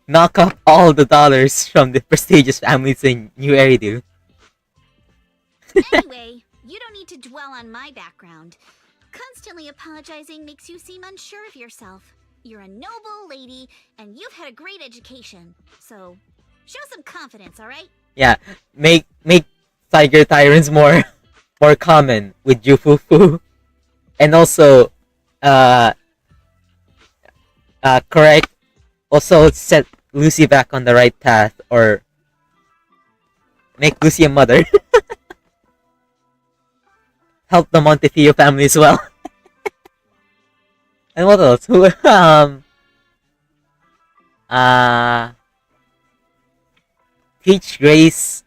knock off all the dollars from the prestigious families in New Eridu. Anyway, you don't need to dwell on my background. Constantly apologizing makes you seem unsure of yourself. You're a noble lady, and you've had a great education. So, show some confidence, alright? Yeah, make tiger tyrants more common with Jufufu. And also, correct. Also, set Lucy back on the right path, or make Lucy a mother. Help the Montefiore family as well. And what else? Teach Grace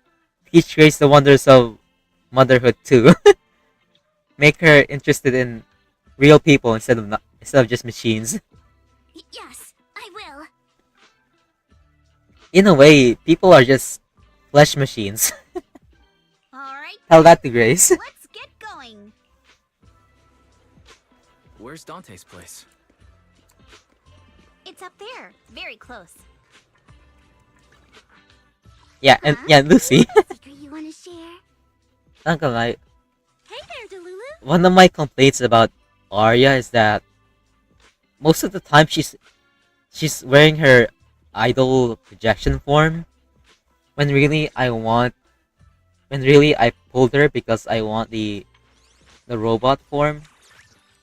the wonders of motherhood too. Make her interested in real people instead of just machines. Yes, I will. In a way, people are just flesh machines. Alright. Tell that to Grace. Let's get going. Where's Dante's place? It's up there, very close. Yeah, and Huh? yeah, Lucy. Secret you wanna share? Not gonna lie, Hey there, Delulu. one of my complaints about Arya is that most of the time she's wearing her idol projection form when really I pulled her because I want the robot form.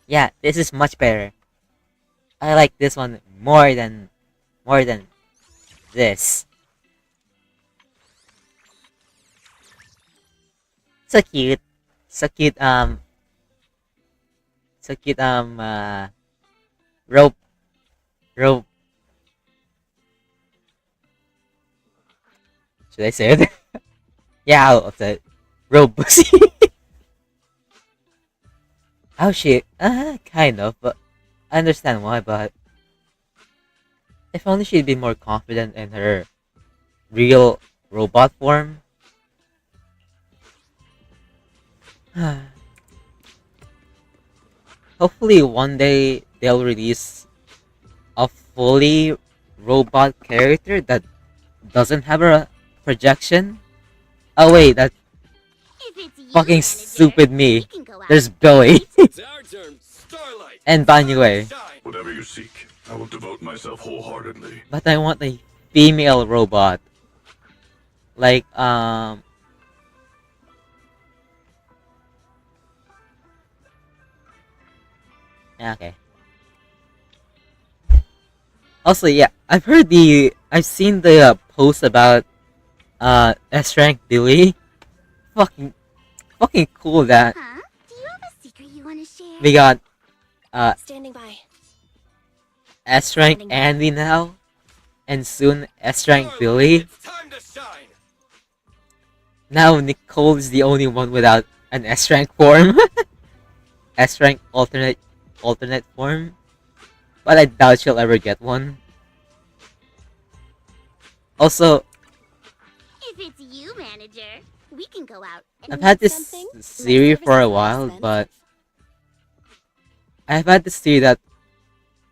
Yeah, this is much better. I like this one more than this. So cute. So cute so cute rope rope should I say it? Yeah, I'll say it. Rope pussy. How she kind of, but I understand why, but if only she'd been more confident in her real robot form. Hopefully one day they'll release a fully robot character that doesn't have a projection. Oh wait, that's If it's you, fucking manager, stupid we me. can go out. There's Billy It's our turn. Starlight. and Banyue. Shine. Whatever you seek, I will devote myself wholeheartedly. But I want a female robot. Like yeah, okay. Also, yeah, I've seen the post about S rank Billy. Fucking cool that Huh? Do you have a secret you wanna share? we got Standing by. S rank Andy now, and soon S rank Billy. It's time to shine. Now Nicole is the only one without an S rank form. S rank alternate form. But I doubt she'll ever get one. Also, If it's you, manager, we can go out. I've had this theory for a while, but I've had this theory that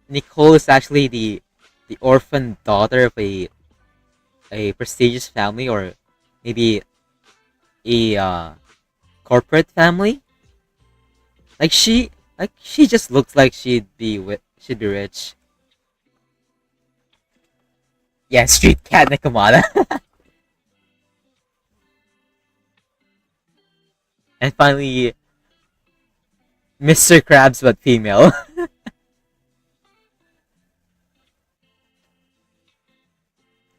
Nicole is actually the orphan daughter of a prestigious family, or maybe a corporate family. She just looks like she'd be rich. Yeah, street cat Nakamata. And finally, Mr. Krabs but female.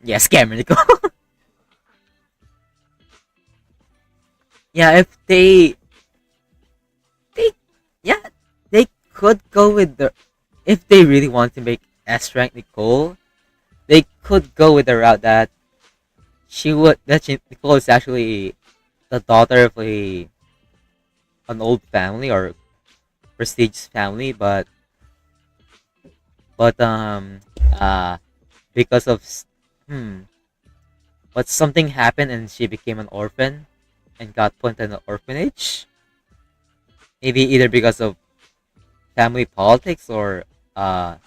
Yeah, scammer Nicole. Yeah, if yeah, they could go with if they really want to make S rank Nicole, they could go with the route that Nicole is actually the daughter of an old family or prestigious family, but because of but something happened and she became an orphan and got put in an orphanage. Maybe either because of family politics or a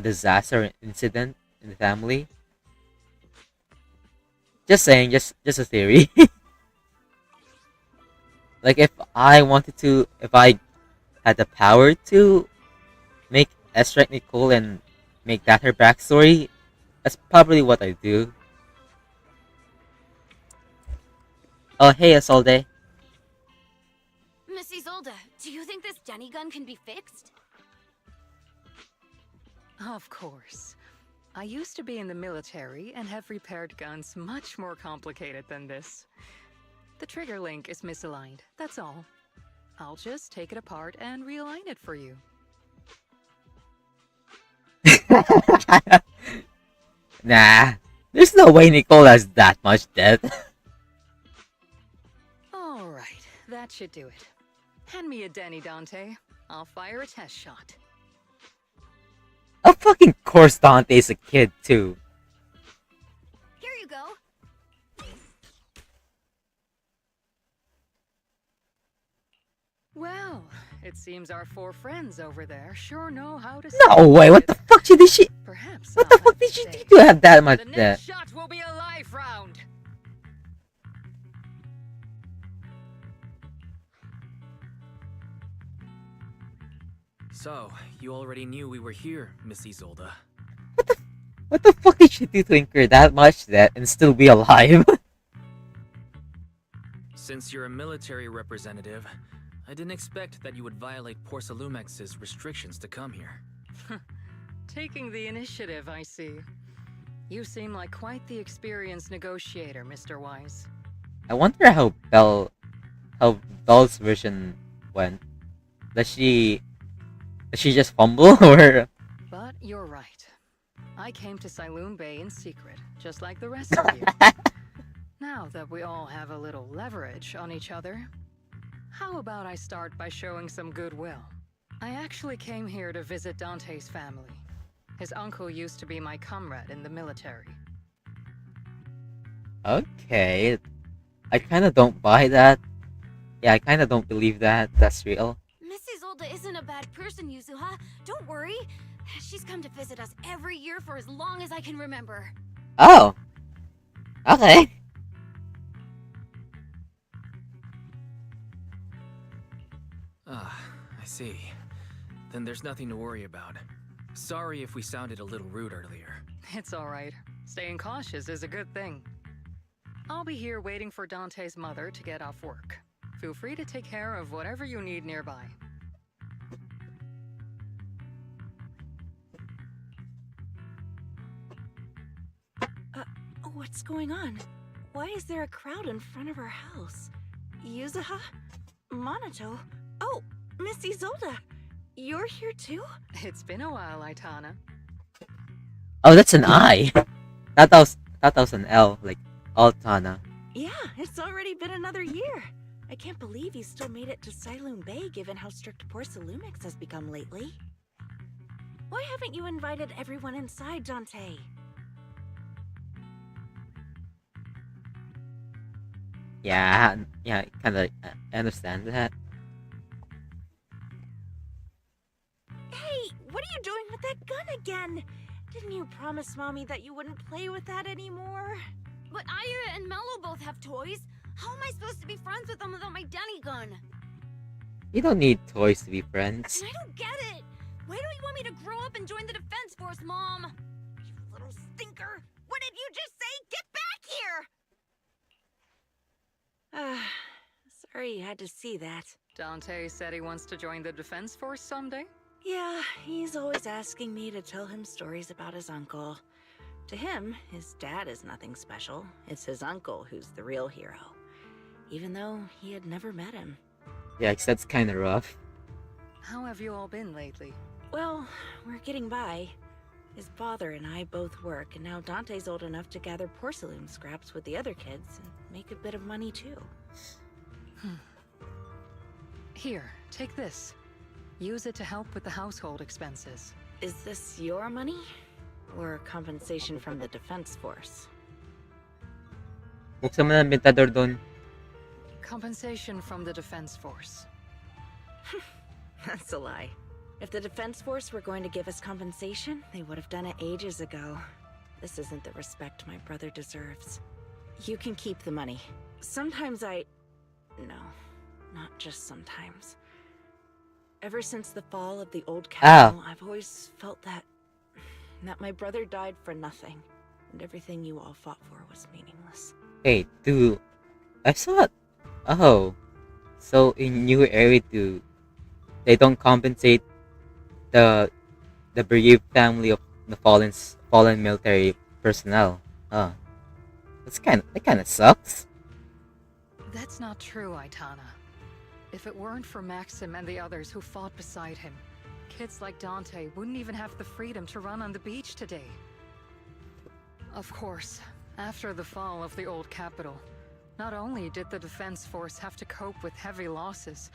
disaster incident in the family. Just saying, just a theory. Like if I had the power to make S rank Nicole and make that her backstory, that's probably what I do. Oh hey Isolde. Miss Isolde, do you think this Jenny gun can be fixed? Of course. I used to be in the military and have repaired guns much more complicated than this. The trigger link is misaligned, that's all. I'll just take it apart and realign it for you. Nah, there's no way Nicole has that much debt. Alright, that should do it. Hand me a Denny, Dante. I'll fire a test shot. Of fucking course Dante's a kid too. Here you go. Well, it seems our four friends over there sure know how to. No way, what the fuck did she? Perhaps What the I'll fuck have did to she stay. do to have that much The debt? next shot will be a life round. So, you already knew we were here, Miss Isolde. What the fuck did she do to incur that much debt and still be alive? Since you're a military representative, I didn't expect that you would violate Porcelumex's restrictions to come here. Taking the initiative, I see. You seem like quite the experienced negotiator, Mr. Wise. I wonder how Belle's version went. Does she just fumble or? But you're right. I came to Saloon Bay in secret, just like the rest of you. Now that we all have a little leverage on each other, how about I start by showing some goodwill? I actually came here to visit Dante's family. His uncle used to be my comrade in the military. Okay. I kinda don't buy that. Yeah, I kinda don't believe that that's real. Miss Isolde isn't a bad person, Yuzuha. Don't worry. She's come to visit us every year for as long as I can remember. Oh. Okay. Ah, I see. Then there's nothing to worry about. Sorry if we sounded a little rude earlier. It's alright. Staying cautious is a good thing. I'll be here waiting for Dante's mother to get off work. Feel free to take care of whatever you need nearby. What's going on? Why is there a crowd in front of our house? Yuzuha? Monato? Oh, Miss Isolde! You're here too? It's been a while, Aitana. Oh, that's an I. That was an L, like Altana. Yeah, it's already been another year. I can't believe you still made it to Saloon Bay given how strict Porcelumix has become lately. Why haven't you invited everyone inside, Dante? Yeah, kinda I understand that. Hey, what are you doing with that gun again? Didn't you promise Mommy that you wouldn't play with that anymore? But Aya and Mello both have toys. How am I supposed to be friends with them without my Denny gun? You don't need toys to be friends. And I don't get it. Why don't you want me to grow up and join the Defense Force, Mom? You little stinker! What did you just say? Get back here! Sorry you had to see that. Dante said he wants to join the Defense Force someday? Yeah, he's always asking me to tell him stories about his uncle. To him, his dad is nothing special. It's his uncle who's the real hero. Even though he had never met him. Yeah, 'cause that's kinda rough. How have you all been lately? Well, we're getting by. His father and I both work, and now Dante's old enough to gather porcelain scraps with the other kids and make a bit of money too. Here, take this. Use it to help with the household expenses. Is this your money? Or compensation from the Defense Force? Buksan mo na ang bentador doon. Compensation from the Defense Force. That's a lie. If the Defense Force were going to give us compensation, they would have done it ages ago. This isn't the respect my brother deserves. You can keep the money. Sometimes No, not just sometimes. Ever since the fall of the old castle, I've always felt that my brother died for nothing, and everything you all fought for was meaningless. Hey, I saw it. Oh, so in new area they don't compensate the bereaved family of the fallen military personnel. That kind of sucks. That's not true, Aitana. If it weren't for Maxim and the others who fought beside him, kids like Dante wouldn't even have the freedom to run on the beach today. Of course, after the fall of the old capital, not only did the Defense Force have to cope with heavy losses,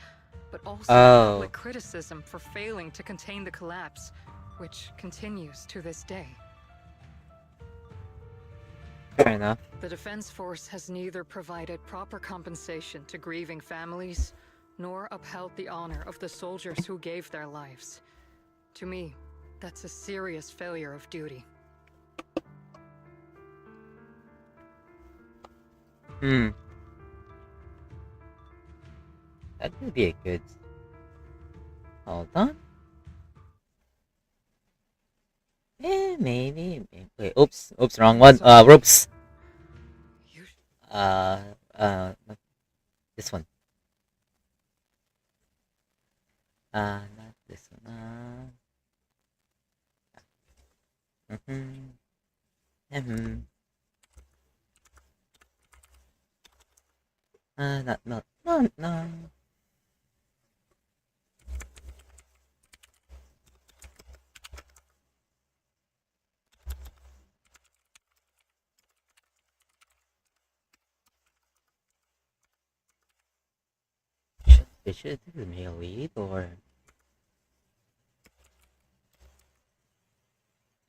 but also public criticism for failing to contain the collapse, which continues to this day. Fair enough. The Defense Force has neither provided proper compensation to grieving families, nor upheld the honor of the soldiers who gave their lives. To me, that's a serious failure of duty. That would be a good... Hold on. Maybe. Wait, oops, wrong one. Ropes. Uh, uh, this one. Not this one. Mhm. Mhm. No. Should the male lead or?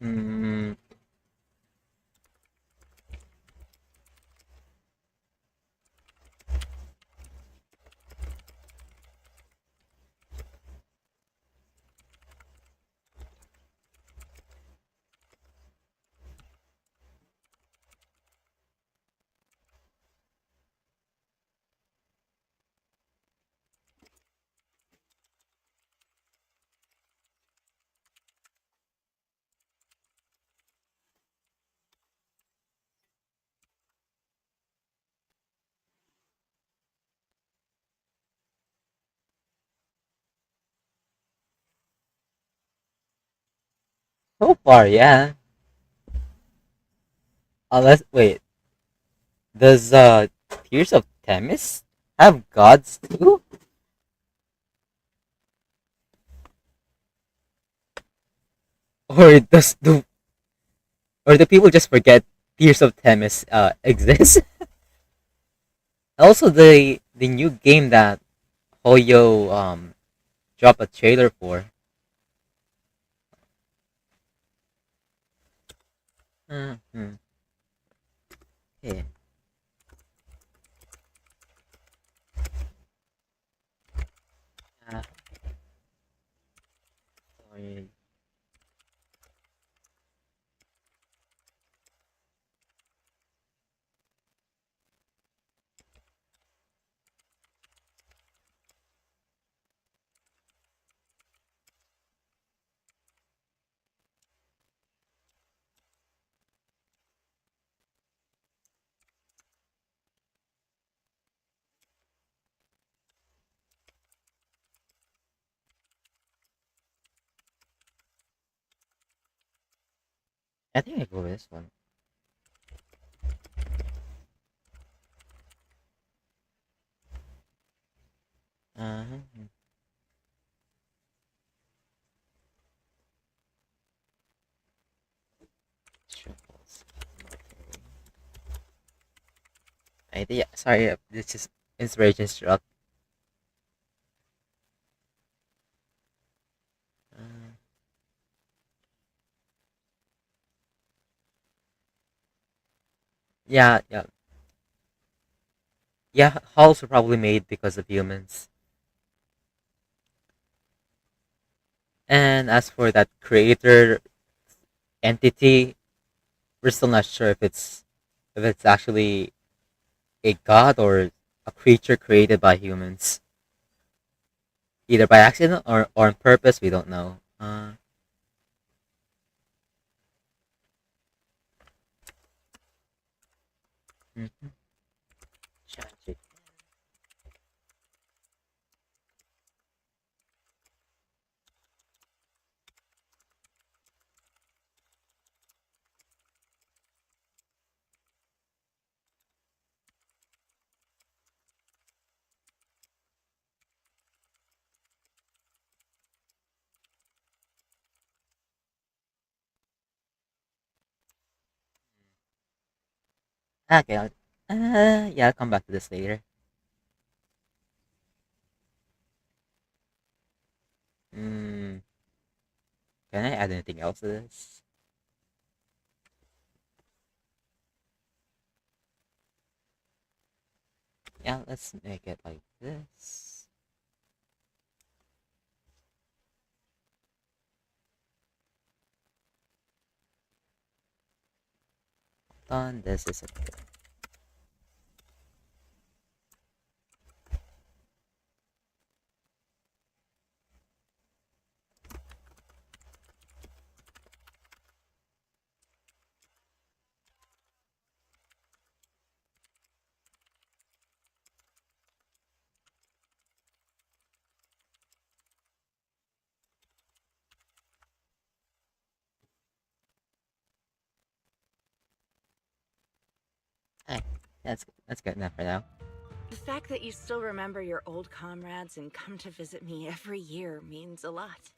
Hmm. So far, yeah. Unless wait, does Tears of Themis have gods too? Or do people just forget Tears of Themis exists? Also, the new game that Hoyo dropped a trailer for. Mm-hmm. Yeah. Uh, sorry. I think I go with this one. Uh-huh. Shuffles. Idea. Sorry, this is inspiration struck. Uh, yeah. Yeah, halls were probably made because of humans. And as for that creator entity, we're still not sure if it's actually a god or a creature created by humans, either by accident or on purpose. We don't know. Mhm. Tragic. Okay, yeah, I'll come back to this later. Mm, can I add anything else to this? Yeah, let's make it like this. Done. This is it. That's good enough for now. The fact that you still remember your old comrades and come to visit me every year means a lot.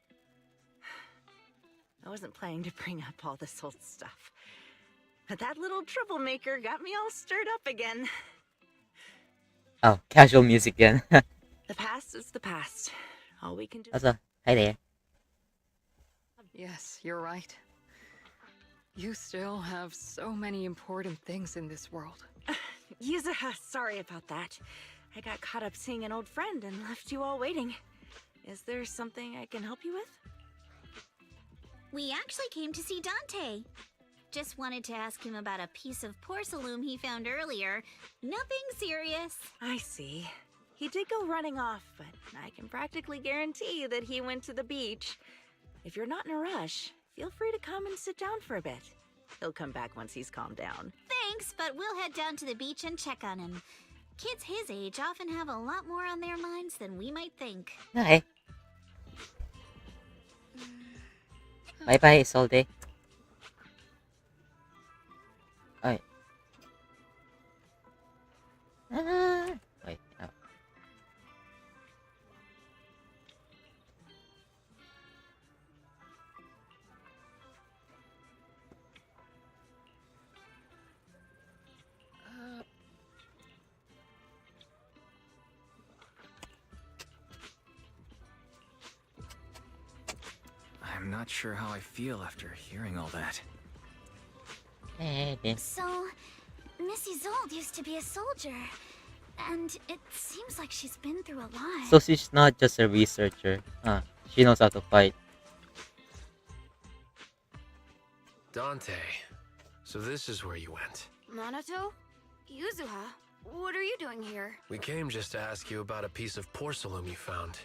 I wasn't planning to bring up all this old stuff, but that little troublemaker got me all stirred up again. Oh, casual music again. The past is the past. All we can do. Also, hi there. Yes, you're right. You still have so many important things in this world. Yuzuha, sorry about that. I got caught up seeing an old friend and left you all waiting. Is there something I can help you with? We actually came to see Dante. Just wanted to ask him about a piece of porcelain he found earlier. Nothing serious. I see. He did go running off, but I can practically guarantee you that he went to the beach. If you're not in a rush, feel free to come and sit down for a bit. He'll come back once he's calmed down. Thanks, but we'll head down to the beach and check on him. Kids his age often have a lot more on their minds than we might think. Hi. Bye-bye, Isolde. Alright. Wait, oh. I'm not sure how I feel after hearing all that. So, Missy Zold used to be a soldier, and it seems like she's been through a lot. So she's not just a researcher. She knows how to fight. Dante, so this is where you went. Minato? Yuzuha? What are you doing here? We came just to ask you about a piece of porcelain you found.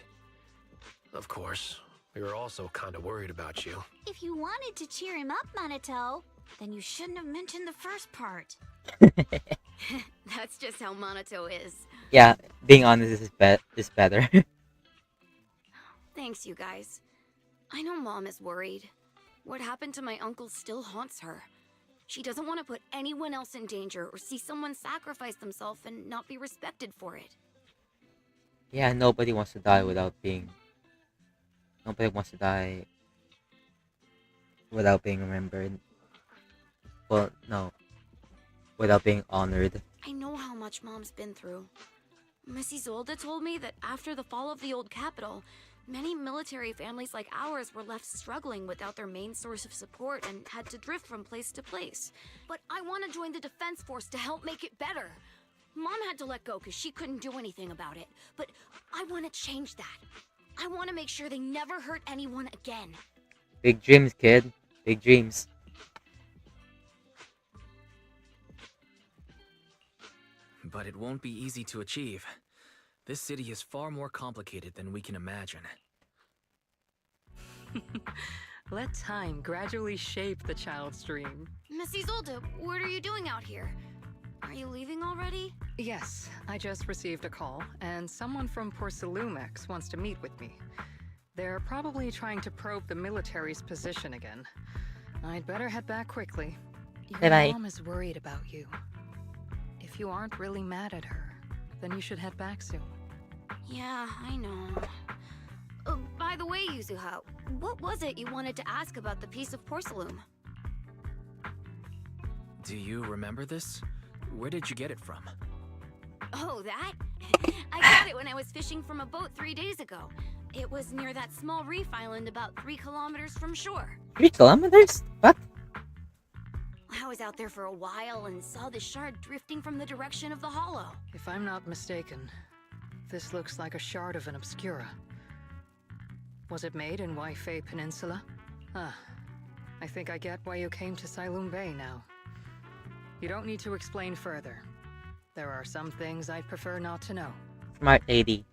Of course, we were also kind of worried about you. If you wanted to cheer him up, Minato, then you shouldn't have mentioned the first part. That's just how Minato is. Yeah, being honest is better. Thanks, you guys. I know Mom is worried. What happened to my uncle still haunts her. She doesn't want to put anyone else in danger or see someone sacrifice themselves and not be respected for it. Yeah, nobody wants to die without being... Nobody wants to die without being remembered. Well, no. Without being honored. I know how much Mom's been through. Mrs. Zolda told me that after the fall of the old capital, many military families like ours were left struggling without their main source of support and had to drift from place to place. But I want to join the defense force to help make it better. Mom had to let go because she couldn't do anything about it. But I want to change that. I want to make sure they never hurt anyone again. Big dreams, kid. Big dreams. But it won't be easy to achieve. This city is far more complicated than we can imagine. Let time gradually shape the child's dream. Mrs. Zolda, what are you doing out here? Are you leaving already? Yes, I just received a call, and someone from Porcelumex wants to meet with me. They're probably trying to probe the military's position again. I'd better head back quickly. Your Bye-bye. mom is worried about you. If you aren't really mad at her, then you should head back soon. Yeah, I know. By the way, Yuzuha, what was it you wanted to ask about the piece of porcelain? Do you remember this? Where did you get it from? Oh, that? I got it when I was fishing from a boat 3 days ago. It was near that small reef island about 3 kilometers from shore. 3 kilometers? What? I was out there for a while and saw the shard drifting from the direction of the hollow. If I'm not mistaken, this looks like a shard of an obscura. Was it made in Waifei Peninsula? Ah, I think I get why you came to Sailoon Bay now. You don't need to explain further. There are some things I'd prefer not to know. Smart lady.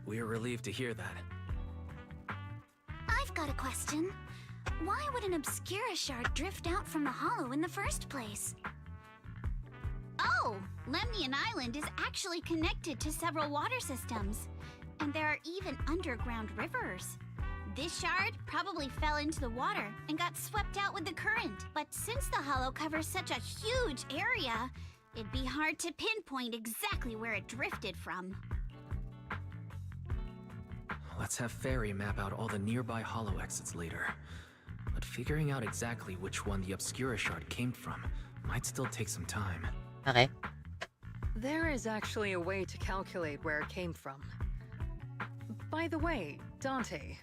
We're relieved to hear that. I've got a question. Why would an obscura shard drift out from the hollow in the first place? Oh, Lemnian Island is actually connected to several water systems. And there are even underground rivers. This shard probably fell into the water and got swept out with the current. But since the hollow covers such a huge area, it'd be hard to pinpoint exactly where it drifted from. Let's have Fairy map out all the nearby hollow exits later. But figuring out exactly which one the Obscura shard came from might still take some time. Okay. There is actually a way to calculate where it came from. By the way, Dante,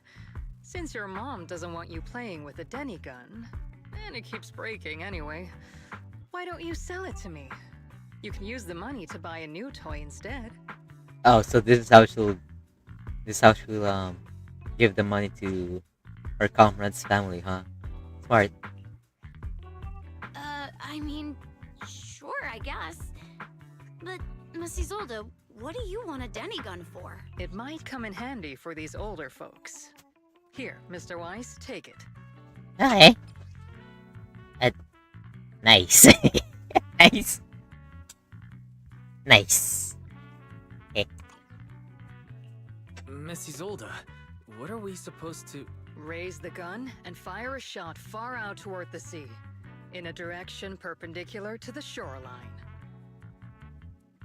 since your mom doesn't want you playing with a Denny gun, and it keeps breaking anyway, why don't you sell it to me? You can use the money to buy a new toy instead. Oh, so this is how she'll give the money to her comrade's family, huh? Smart. I mean, sure, I guess. But, Miss Isolde, what do you want a Denny gun for? It might come in handy for these older folks. Here, Mr. Weiss, take it. Okay. Nice. Nice. Nice. Okay. Miss Isolde, what are we supposed to... Raise the gun and fire a shot far out toward the sea, in a direction perpendicular to the shoreline.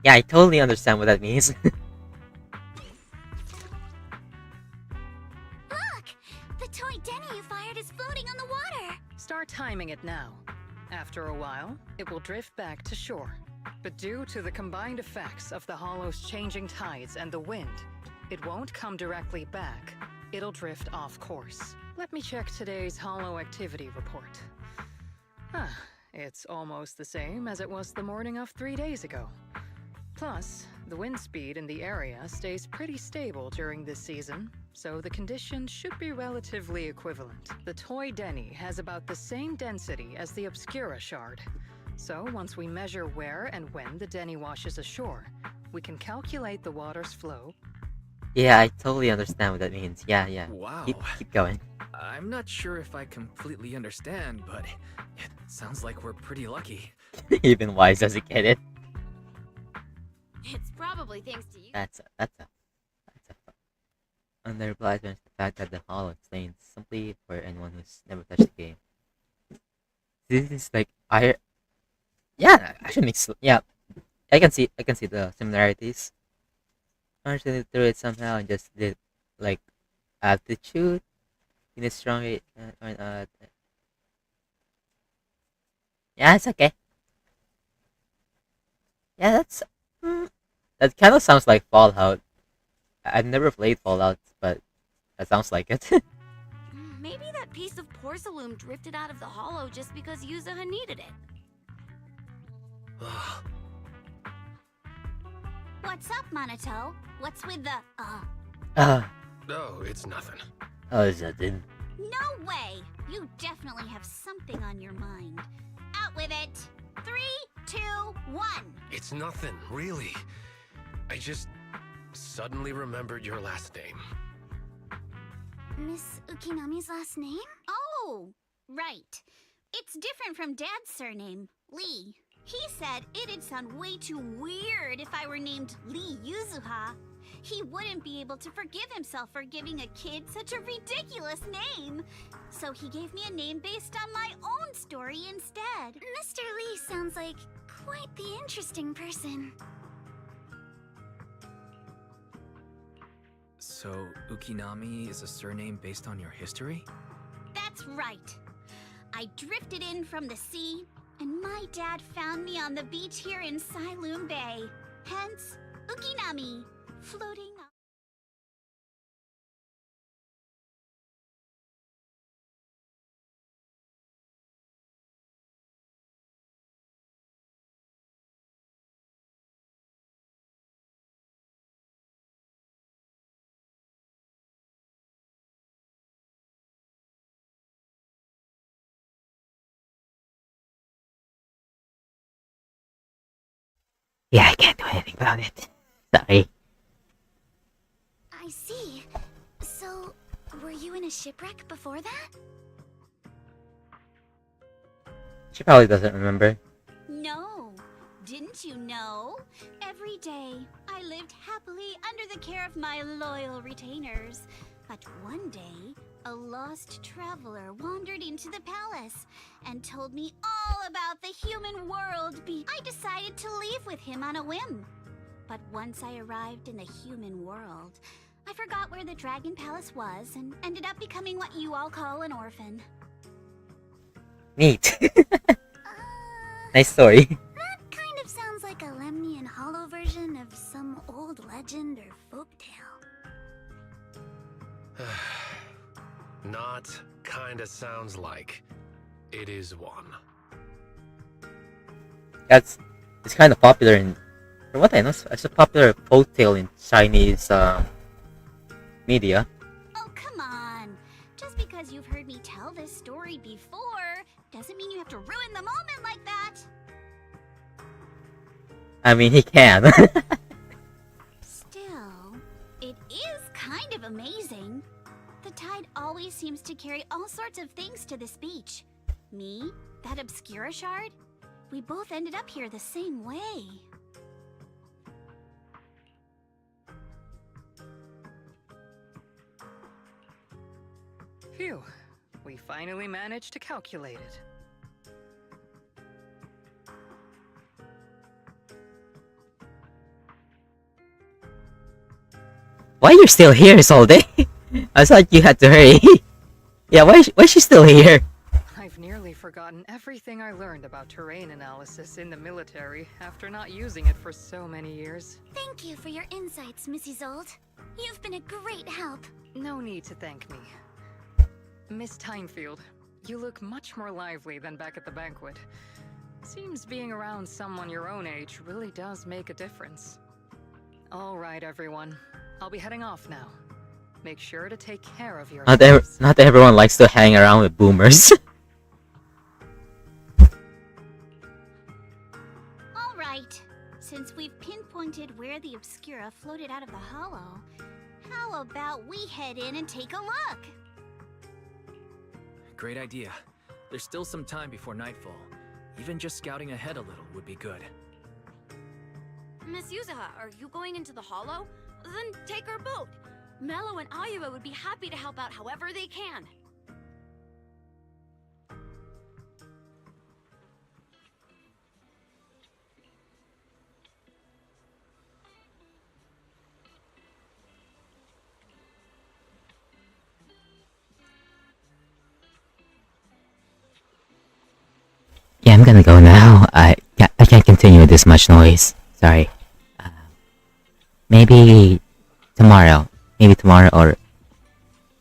Yeah, I totally understand what that means. Look! The toy Denny you fired is floating on the water! Start timing it now. After a while, it will drift back to shore. But due to the combined effects of the hollow's changing tides and the wind, it won't come directly back. It'll drift off course. Let me check today's hollow activity report. It's almost the same as it was the morning of 3 days ago. Plus, the wind speed in the area stays pretty stable during this season, so the conditions should be relatively equivalent. The toy Denny has about the same density as the Obscura shard. So once we measure where and when the Denny washes ashore, we can calculate the water's flow. Yeah, I totally understand what that means. Yeah. Wow. Keep going. I'm not sure if I completely understand, but it sounds like we're pretty lucky. Even Wise doesn't get it. It's probably thanks to you. That's a underapplies the fact that the hollow explains simply for anyone who's never touched the game. This is like actually makes I can see the similarities. Understood through it somehow and just did like aptitude in a strong way. Yeah, it's okay. Yeah, that kind of sounds like Fallout. I've never played Fallout, but that sounds like it. Maybe that piece of porcelain drifted out of the hollow just because Yuzuha needed it. What's up, Monato? What's with the, No, it's nothing. Oh, is that in? No way! You definitely have something on your mind. Out with it! 3, 2, 1! It's nothing, really. I just suddenly remembered your last name. Miss Ukinami's last name? Oh, right. It's different from Dad's surname, Lee. He said it'd sound way too weird if I were named Lee Yuzuha. He wouldn't be able to forgive himself for giving a kid such a ridiculous name. So he gave me a name based on my own story instead. Mr. Lee sounds like quite the interesting person. So, Ukinami is a surname based on your history? That's right. I drifted in from the sea, and my dad found me on the beach here in Sailoon Bay. Hence, Ukinami, floating up. Yeah, I can't do anything about it. Sorry. I see. So, were you in a shipwreck before that? She probably doesn't remember. No. Didn't you know? Every day, I lived happily under the care of my loyal retainers. But one day, A lost traveler wandered into the palace and told me all about the human world. I decided to leave with him on a whim. But once I arrived in the human world, I forgot where the Dragon Palace was and ended up becoming what you all call an orphan. Neat. Nice story. That kind of sounds like a Lemnian Hollow version of some old legend or folktale. Not kinda sounds like. It is one. It's kind of popular in, from what I know, it's a popular folktale in Chinese media. Oh, come on. Just because you've heard me tell this story before doesn't mean you have to ruin the moment like that. I mean, he can. Still, it is kind of amazing. The tide always seems to carry all sorts of things to this beach. Me, that Obscura shard, we both ended up here the same way. Phew. We finally managed to calculate it. Why you still here all day? I thought you had to hurry. Yeah, why is she still here? I've nearly forgotten everything I learned about terrain analysis in the military after not using it for so many years. Thank you for your insights, Mrs. Old. You've been a great help. No need to thank me. Miss Timefield, you look much more lively than back at the banquet. Seems being around someone your own age really does make a difference. All right, everyone. I'll be heading off now. Make sure to take care of yourselves. Not everyone likes to hang around with boomers. All right. Since we've pinpointed where the Obscura floated out of the hollow, how about we head in and take a look? Great idea. There's still some time before nightfall. Even just scouting ahead a little would be good. Miss Yuzaha, are you going into the hollow? Then take our boat. Mello and Ayuba would be happy to help out however they can. Yeah, I'm gonna go now. I can't continue with this much noise. Sorry. Maybe tomorrow. Maybe tomorrow, or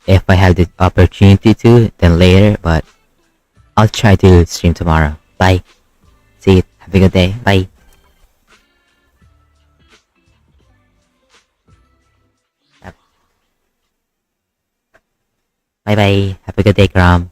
if I have the opportunity to, then later, but I'll try to stream tomorrow. Bye. See you. Have a good day. Bye. Bye bye. Have a good day, Kram.